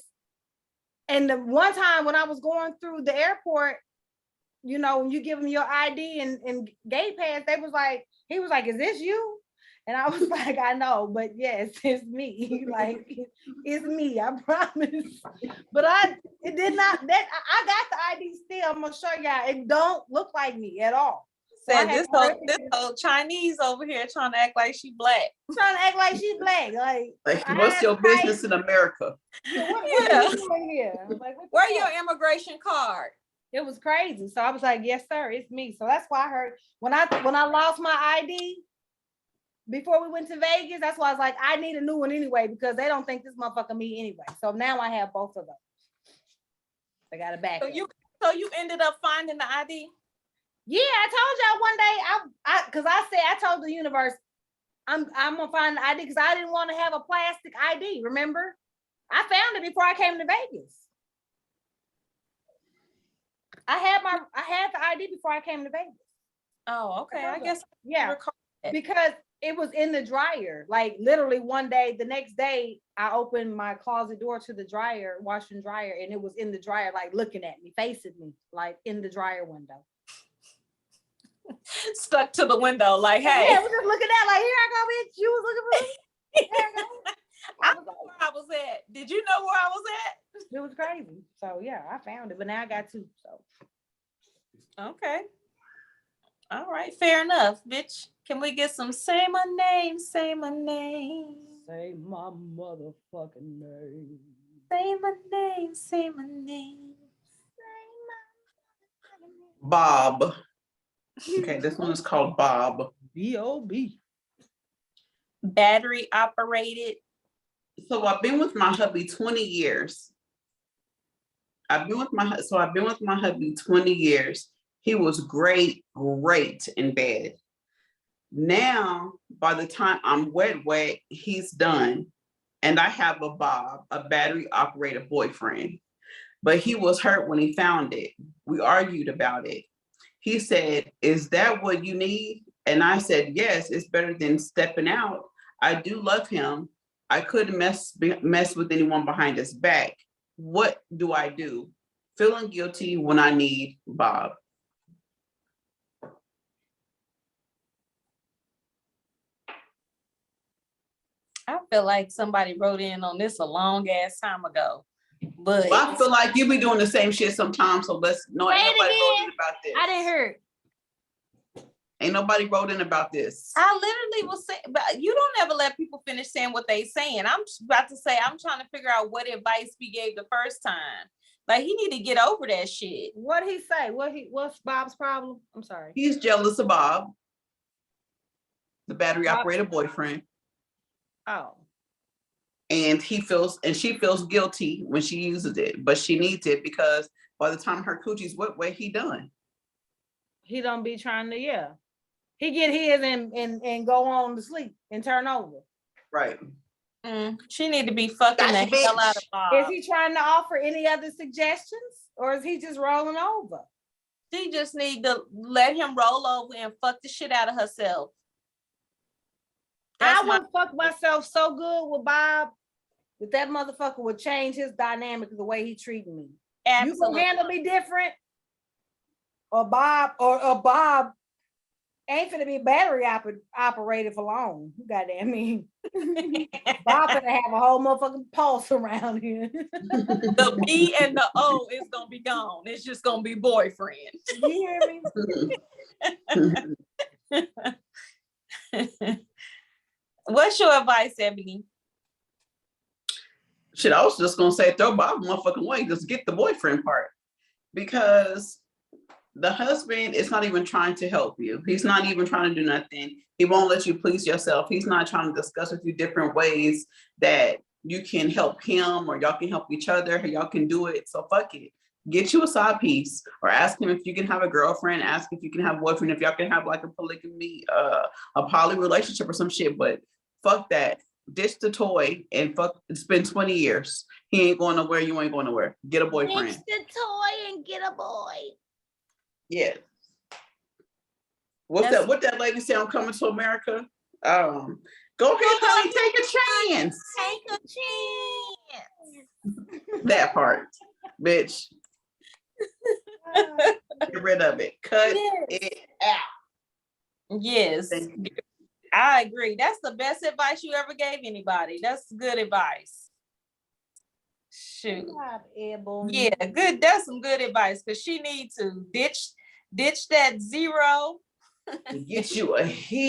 And the one time when I was going through the airport, when you give them your ID and gate pass, he was like, is this you? And I was like, I know, but yes, it's me. Like, it's me, I promise. But it did not, I got the ID still. I'm gonna show y'all. It don't look like me at all. Said this whole Chinese over here trying to act like she black. Trying to act like she black. Like what's your business in America? What are you doing here? Like, where your immigration card? It was crazy. So I was like, yes, sir, it's me. So that's why I heard when I lost my ID before we went to Vegas, that's why I was like, I need a new one anyway, because they don't think this motherfucker me anyway. So now I have both of them. I got it back. So you ended up finding the ID? Yeah, I told y'all one day, because I told the universe, I'm gonna find the ID because I didn't want to have a plastic ID. Remember, I found it before I came to Vegas. I had the ID before I came to Vegas. Oh, okay. I guess because it was in the dryer. Like literally one day, the next day, I opened my closet door to the dryer, wash and dryer, and it was in the dryer, like looking at me, facing me, like in the dryer window. Stuck to the window, like, hey. Yeah, I was just looking at, like, here I go, bitch. You was looking for me. Here I go. I know where I was at. Did you know where I was at? It was crazy. So yeah, I found it, but now I got two. So okay. All right, fair enough, bitch. Can we get some say my name, say my name? Say my motherfucking name. Say my name, say my name. B.O.B. Okay, this one is called Bob. B.O.B. Battery operated. So I've been with my hubby 20 years. I've been with my hubby 20 years. He was great in bed. Now, by the time I'm wet, he's done. And I have a Bob, a battery operated boyfriend. But he was hurt when he found it. We argued about it. He said, "Is that what you need?" And I said, "Yes, it's better than stepping out. I do love him. I couldn't mess with anyone behind his back. What do I do? Feeling guilty when I need Bob." I feel like somebody wrote in on this a long ass time ago. But Well, I feel like you be doing the same shit sometimes, so let's no, ain't nobody wrote in about this. I didn't hear it. Ain't nobody wrote in about this. I literally was saying, but you don't ever let people finish saying what they saying. I'm about to say, I'm trying to figure out what advice we gave the first time. Like, he need to get over that shit. What he say? What's Bob's problem? I'm sorry. He's jealous of Bob, the battery operated boyfriend. Oh. And she feels guilty when she uses it, but she needs it because by the time her coochie's wet, he done. He don't be trying to, He get his and go on to sleep and turn over. Right. She need to be fucking the hell out of Bob. Is he trying to offer any other suggestions, or is he just rolling over? She just need to let him roll over and fuck the shit out of herself. I would fuck myself so good with Bob that motherfucker would change his dynamic the way he treated me. Absolutely. You can handle me different, or Bob ain't finna be battery operated for long. You goddamn mean. Bob finna have a whole motherfucking pulse around here. The B and the O is gonna be gone. It's just gonna be boyfriend. You hear me? What's your advice, Ebony? Shit, I was just gonna say throw Bob motherfucking way, just get the boyfriend part. Because the husband is not even trying to help you. He's not even trying to do nothing. He won't let you please yourself. He's not trying to discuss with you different ways that you can help him or y'all can help each other or y'all can do it. So fuck it. Get you a side piece or ask him if you can have a girlfriend, ask if you can have a boyfriend, if y'all can have like a polygamy, a poly relationship or some shit, but fuck that. Ditch the toy and fuck, it's been 20 years. He ain't going nowhere, you ain't going nowhere. Get a boyfriend. Ditch the toy and get a boy. Yeah. What that lady say on Coming to America? Go ahead, honey, take a chance. Take a chance. That part, bitch. Get rid of it. Cut it out. Yes. I agree. That's the best advice you ever gave anybody. That's good advice. Shoot. Yeah, good. That's some good advice because she needs to ditch that zero. Get you a hero.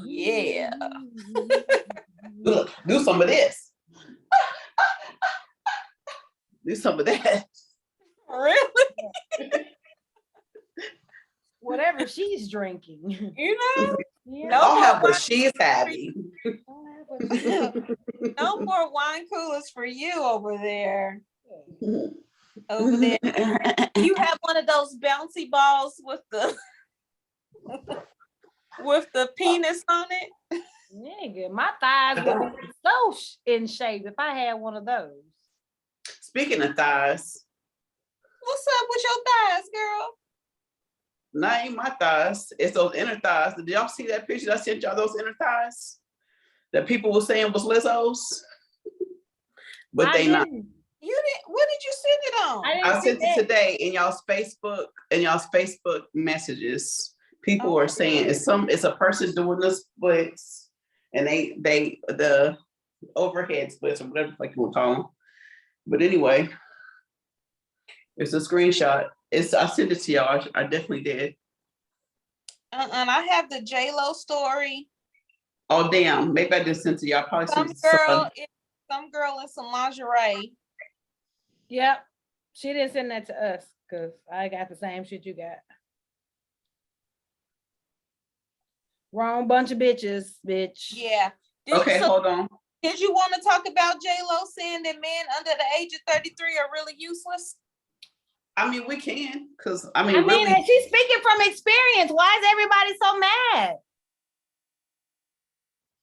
Yeah. Do some of this. Do some of that. Really? Whatever she's drinking. You know? Yeah. I'll have what she's having. No more wine coolers for you over there. Over there. You have one of those bouncy balls with the penis on it. Nigga, my thighs would be so in shape if I had one of those. Speaking of thighs. What's up with your thighs, girl? Not ain't my thighs. It's those inner thighs. Did y'all see that picture I sent y'all, those inner thighs? That people were saying was Lizzo's? But they not. You didn't. What did you send it on? I sent it today in y'all's Facebook messages. People are saying it's a person doing the splits, and they the overhead splits or whatever like you want to call them. But anyway, it's a screenshot. I sent it to y'all. I definitely did. And I have the J-Lo story. Oh damn! Maybe I just sent it to y'all. Probably some girl in some lingerie. Yep. She didn't send that to us because I got the same shit you got. Wrong bunch of bitches, bitch. Yeah. Okay, hold on. Did you want to talk about J-Lo saying that men under the age of 33 are really useless? I mean, we can, because and she's speaking from experience. Why is everybody so mad?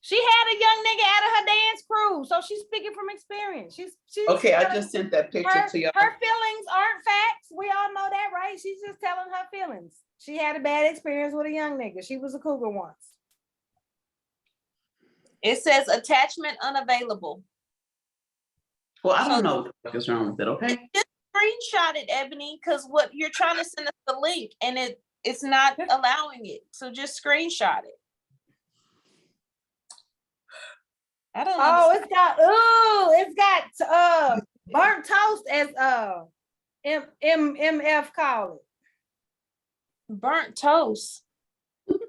She had a young nigga out of her dance crew, so she's speaking from experience. She's okay. I just sent that picture to y'all. Her feelings aren't facts. We all know that, right? She's just telling her feelings. She had a bad experience with a young nigga. She was a cougar once. It says attachment unavailable. Well, I don't know what the fuck is wrong with it. Okay. Just screenshot it, Ebony, because what you're trying to send us the link and it's not allowing it. So just screenshot it. I don't know. It's got burnt toast as MF call it. Burnt toast.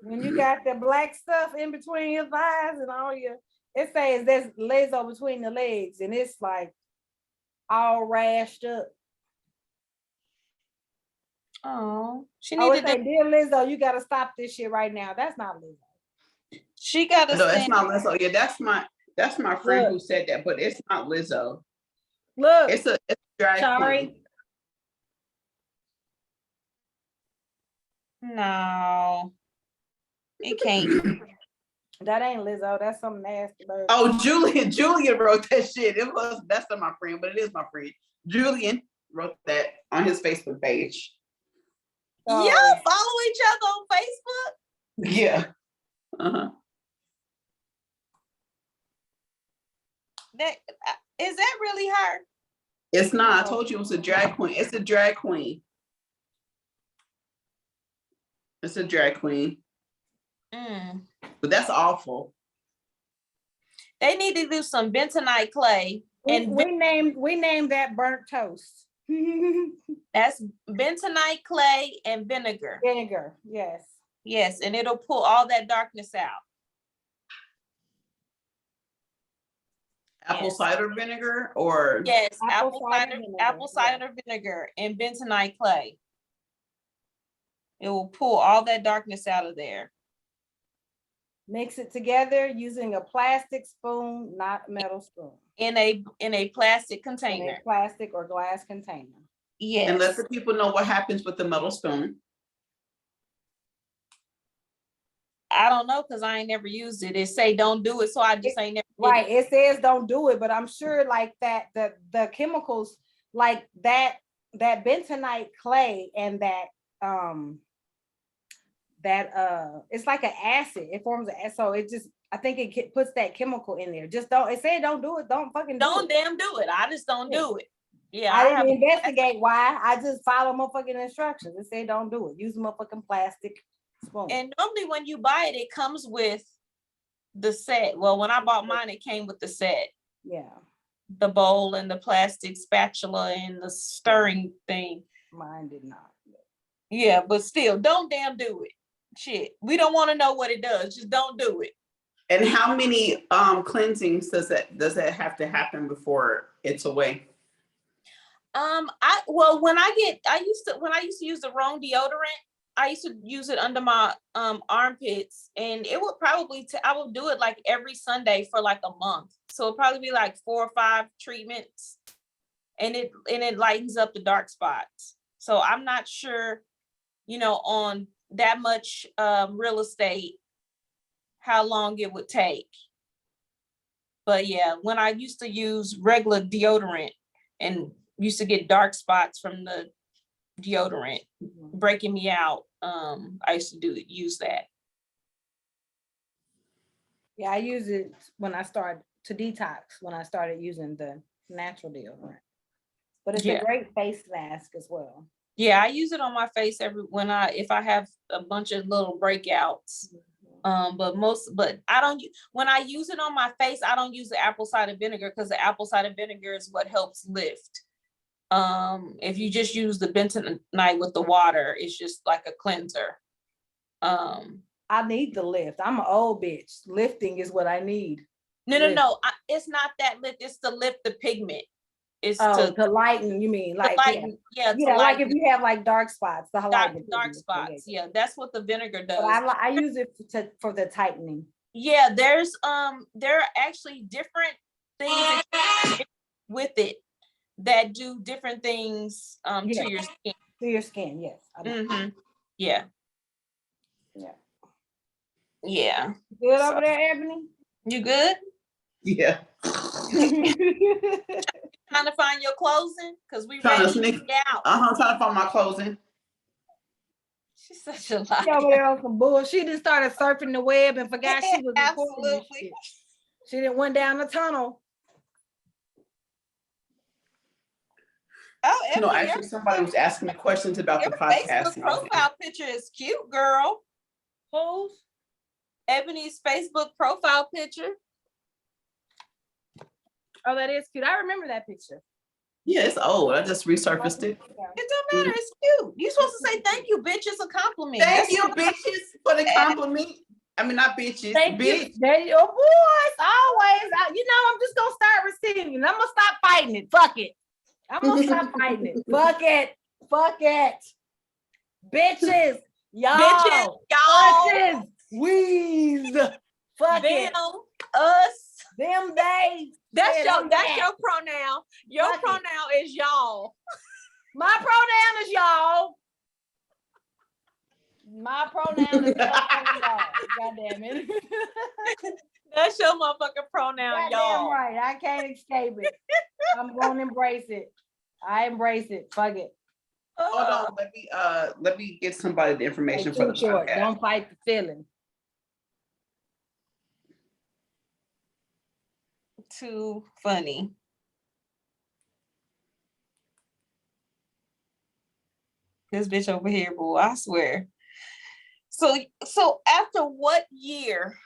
When you got the black stuff in between your thighs and all your, it says there's Lizzo between the legs and it's like all rashed up. Oh, she I would needed say, to. dear Lizzo, you gotta stop this shit right now. That's not Lizzo. She got to. No, it's not Lizzo. Yeah, that's my friend who said that, but it's not Lizzo. Look, it's a drag queen. No, it can't. That ain't Lizzo. That's some nasty bird. Oh, Julian wrote that shit. That's not my friend, but it is my friend. Julian wrote that on his Facebook page. Y'all follow each other on Facebook? Yeah. Uh-huh. Is that really her? It's not. I told you it was a drag queen. It's a drag queen. It's a drag queen. But that's awful. They need to do some bentonite clay. And we named that burnt toast. That's bentonite clay and vinegar. Vinegar, yes. Yes, and it'll pull all that darkness out. Apple cider vinegar or? Yes, apple cider vinegar and bentonite clay. It will pull all that darkness out of there. Mix it together using a plastic spoon, not a metal spoon. In a plastic container. In a plastic or glass container. Yes. And let the people know what happens with the metal spoon. I don't know because I ain't never used it. It say don't do it, so I just ain't never. Right. It says don't do it, but I'm sure like that the chemicals like that bentonite clay and that it's like an acid. It forms an so it just I think it puts that chemical in there. Just don't. It said don't do it. Don't fucking don't damn do it. I just don't do it. Yeah, I didn't investigate why. I just follow motherfucking instructions. It said don't do it. Use a motherfucking plastic spoon. And normally when you buy it, it comes with the set. Well, when I bought mine, it came with the set. Yeah. The bowl and the plastic spatula and the stirring thing. Mine did not. Yeah, but still, don't damn do it. Shit, we don't want to know what it does. Just don't do it. And how many cleansings does that have to happen before it's away? When I used to use the wrong deodorant, I used to use it under my armpits, and it would probably I would do it like every Sunday for like a month. So it'd probably be like 4 or 5 treatments, and it lightens up the dark spots. So I'm not sure, on that much real estate, how long it would take. But yeah, when I used to use regular deodorant and used to get dark spots from the deodorant breaking me out, I used to use that. Yeah, I use it when I started to detox, when I started using the natural deodorant. But it's a great face mask as well. Yeah, I use it on my face if I have a bunch of little breakouts. But I don't, when I use it on my face, I don't use the apple cider vinegar because the apple cider vinegar is what helps lift. If you just use the bentonite with the water, it's just like a cleanser. I need the lift. I'm an old bitch. Lifting is what I need. No. It's not that lift. It's to lift the pigment. It's Oh, to to lighten, you mean, like, lighten, yeah, to yeah, like if lighten you have like dark spots, the highlighting. dark spots. Yeah, that's what the vinegar does. But I use it for the tightening. Yeah, there are actually different things that you can with it that do different things to your skin. To your skin, yes. Mm-hmm. Yeah. Yeah. Yeah. Good over there, Ebony? You good? Yeah. Trying to find your clothing? Because we Trying ready to sneak out. trying to find my clothing. She's such a liar. She over there on some bull. She just started surfing the web and forgot she was recording this shit. She didn't went down the tunnel. Oh, No, actually, somebody was asking me questions about the podcast. Facebook profile picture is cute, girl. Whose? Ebony's Facebook profile picture. Oh, that is cute. I remember that picture. Yeah, it's old. I just resurfaced it. It don't matter. It's cute. You're supposed to say thank you, bitch. It's a compliment. Thank you, bitches, for the compliment. I mean, not bitches. Thank bitch. you. There you go, boys. Always. I'm just gonna start receiving. I'm gonna stop fighting it. Fuck it. I'm gonna stop fighting it. Fuck it. Fuck it. Bitches. Y'all. Bitches. Y'all. Bitches. We's. Fuck it. Us. Them, they. That's Yeah, your pronoun. Your Fuck pronoun is y'all. My pronoun is y'all. My pronoun is y'all. God damn it. That's your motherfucking pronoun, God y'all. damn right. I can't escape it. I'm gonna embrace it. I embrace it. Fuck it. Hold on. Let me get somebody the information for the Short. podcast. Don't fight the feeling. Too funny. This bitch over here, boy, I swear. So after what year,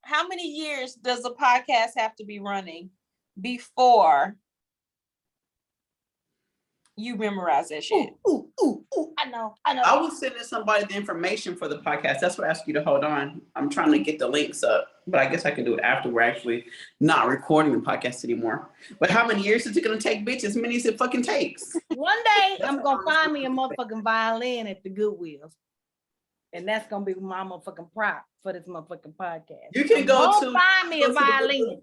how many years does a podcast have to be running before you memorize that shit? Ooh, I know. I was sending somebody the information for the podcast. That's why I asked you to hold on. I'm trying to get the links up, but I guess I can do it after we're actually not recording the podcast anymore. But how many years is it going to take, bitch? As many as it fucking takes. One day I'm gonna find me a motherfucking violin at the Goodwill. And that's gonna be my motherfucking prop for this motherfucking podcast. You can find me a violin.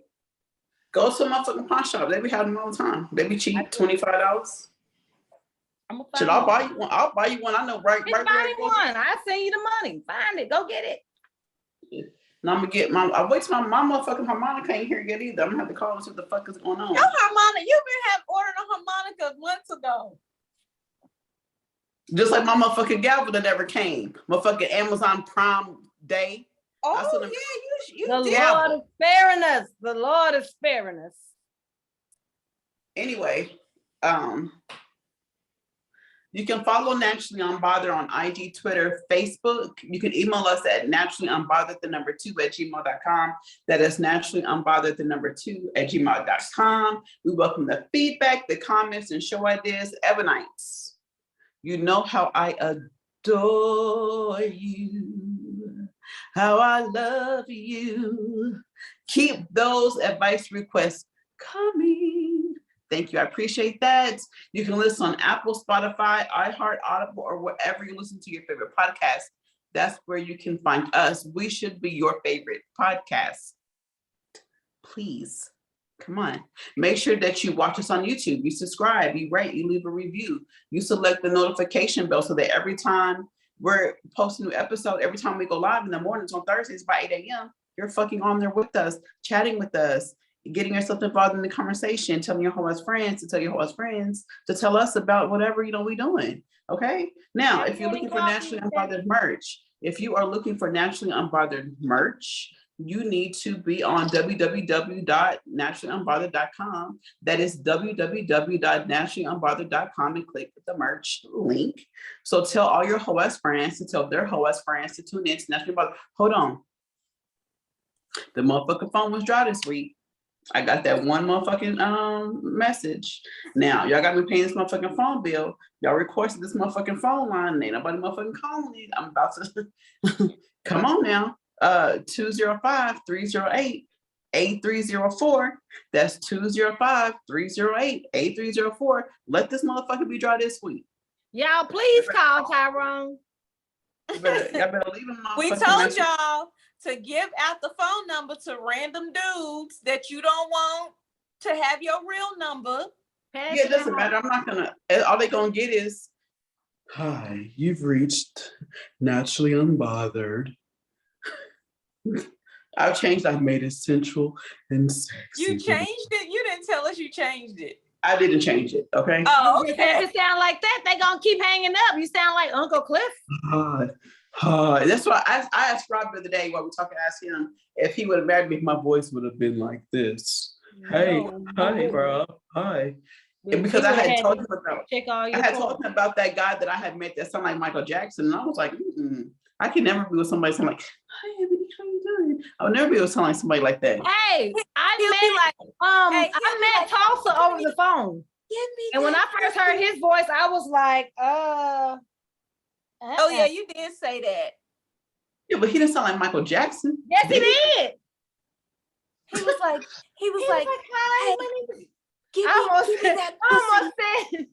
Go to my fucking pawn shop. They be having them all the time. They be cheap, $25. Should I buy you one? I'll buy you one. I know right. Buy me one. I send you the money. Find it. Go get it. Now I'm gonna get I wait till my motherfucking harmonica ain't here yet either. I'm gonna have to call and see what the fuck is going on. Your harmonica, you've been ordering a harmonica months ago. Just like my motherfucking gavel that never came. Motherfucking Amazon Prime Day. Oh yeah, you the did. Lord is sparing us. The Lord is sparing us. Anyway, you can follow Naturally Unbothered on IG, Twitter, Facebook. You can email us at naturallyunbothered2@gmail.com. That is naturallyunbothered2@gmail.com. We welcome the feedback, the comments, and show ideas. Ebonites, you know how I adore you, how I love you. Keep those advice requests coming. Thank you. I appreciate that. You can listen on Apple, Spotify, iHeart, Audible, or wherever you listen to your favorite podcast. That's where you can find us. We should be your favorite podcast. Please, come on. Make sure that you watch us on YouTube. You subscribe, you rate, you leave a review. You select the notification bell so that every time we're posting a new episode, every time we go live in the mornings on Thursdays by 8 a.m., you're fucking on there with us, chatting with us, getting yourself involved in the conversation, telling your whole friends to tell your whole friends to tell us about whatever we doing. Okay. Now, if you're looking for Naturally Unbothered merch, you need to be on www.naturallyunbothered.com. That is www.naturallyunbothered.com and click the merch link. So tell all your hoes friends to tell their hoes friends to tune in to Naturally Unbothered. Hold on. The motherfucking phone was dry this week. I got that one motherfucking message. Now, y'all got me paying this motherfucking phone bill. Y'all requested this motherfucking phone line. Ain't nobody motherfucking calling it. I'm about to come on now. 205-308-8255. 8304. That's 205-308-8304. Let this motherfucker be dry this week. Y'all, please call Tyrone. Y'all better leave him. We told y'all to give out the phone number to random dudes that you don't want to have your real number. Yeah, it doesn't matter. I'm not gonna. All they gonna get is, "Hi, you've reached Naturally Unbothered." I've changed. I've made it sensual and sexy. You changed it. You didn't tell us you changed it. I didn't change it. Okay. Oh, If okay. it sound like that, they gonna keep hanging up. You sound like Uncle Cliff. Hi, hi. That's why I asked Rob the other day while we were talking. I asked him if he would have married me. If my voice would have been like this. Hey, hi, bro. Hi. Because I had told him about. I had told him about that guy that I had met that sounded like Michael Jackson, and I was like, I can never be with somebody sound like, "Hi, Ebony, how you doing?" I would never be with someone like somebody like that. Hey, I met Tulsa over the phone. And when I first heard his voice, I was like, Oh yeah, you did say that. Yeah, but he didn't sound like Michael Jackson. Yes, he did. He was like, hi, hey, give me that pussy.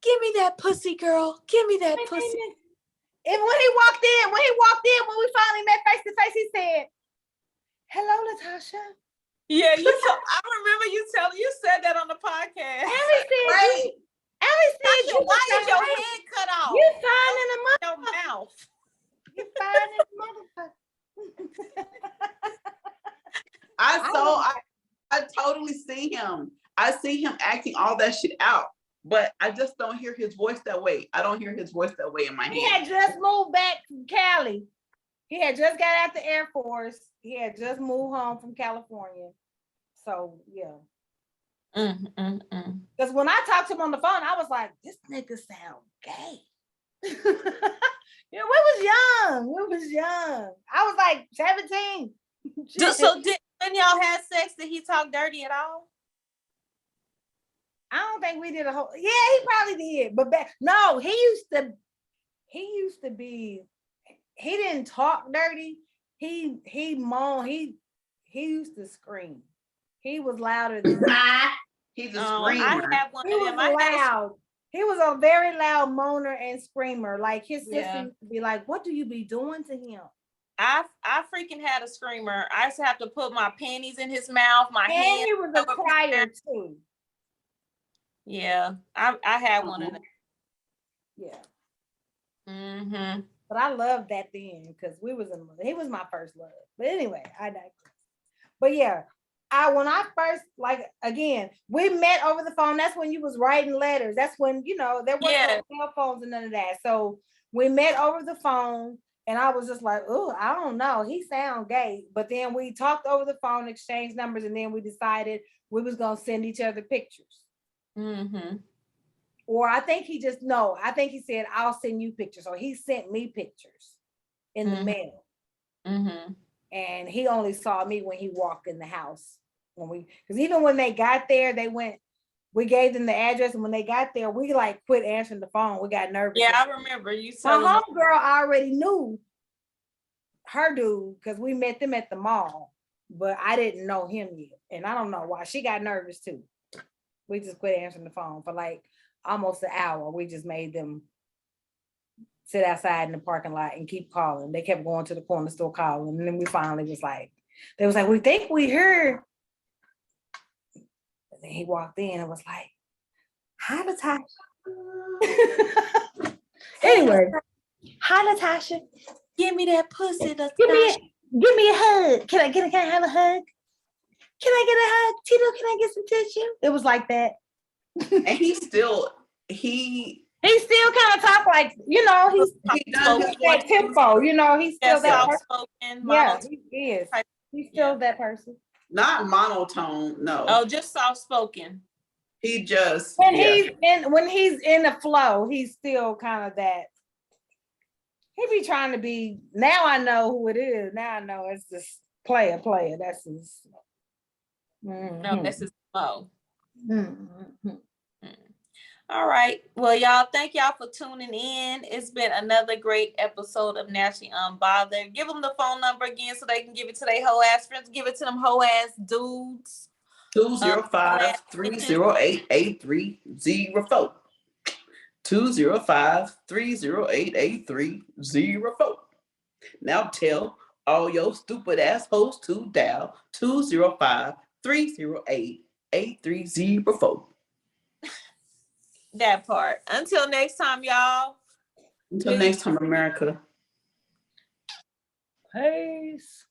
Give me that pussy, girl. Give me that pussy. And when he walked in, when we finally met face to face, he said, "Hello, Latasha." Yeah, I remember you said that on the podcast. Ellie said, why is your head cut off? You fine in the Your mouth. You fine in the motherfucker. I totally see him. I see him acting all that shit out, but I just don't hear his voice that way. I don't hear his voice that way in my head. He had just moved back from Cali. He had just got out the Air Force. He had just moved home from California. So yeah. Because when I talked to him on the phone, I was like, this nigga sound gay. Yeah, we was young. I was like 17. So when y'all had sex, did he talk dirty at all? I don't think we did a whole. Yeah, he probably did, but no, he used to be. He didn't talk dirty. He moaned. He used to scream. He was louder than He's a screamer. I have one he of was them. loud. He was a very loud moaner and screamer. Like his sister used to be like, "What do you be doing to him?" I freaking had a screamer. I used to have to put my panties in his mouth. And he was a crier too. Yeah, I had one of them. Yeah. Mm-hmm. But I loved that then because he was my first love. But anyway, I digress. But yeah, when I first, like, again, we met over the phone. That's when you was writing letters. That's when, there wasn't no cell phones and none of that. So we met over the phone and I was just like, oh, I don't know. He sound gay. But then we talked over the phone, exchanged numbers, and then we decided we was going to send each other pictures. Mm-hmm. Or I think he said, I'll send you pictures. Or he sent me pictures in the mail. Mm-hmm. And he only saw me when he walked in the house. Because even when they got there, we gave them the address. And when they got there, we like quit answering the phone. We got nervous. Yeah, I remember you My homegirl already knew her dude because we met them at the mall. But I didn't know him yet. And I don't know why. She got nervous too. We just quit answering the phone for like almost an hour. We just made them sit outside in the parking lot and keep calling. They kept going to the corner store calling. And then we finally was like, we think we heard. And then he walked in and was like, "Hi, Natasha." Anyway, "Hi, Natasha. Give me that pussy. Give me a hug. Can I have a hug? Can I get a hug? Tito, can I get some tissue?" It was like that. And he still kind of talk like, he does that tempo, he's still that person. Yeah, he is. He's still that person. Not monotone, no. Oh, just soft spoken. He just when he's in the flow, he's still kind of that. He be trying to be. Now I know who it is. Now I know it's this player. That's his. No, that's his flow. All right. Well, y'all, thank y'all for tuning in. It's been another great episode of Naturally Unbothered. Give them the phone number again so they can give it to their hoe ass friends. Give it to them hoe ass dudes. 205-308-8304. 205-308-8304. Now tell all your stupid assholes to dial 205-308-8304. That part. Until next time, y'all. Until next time, America. Peace.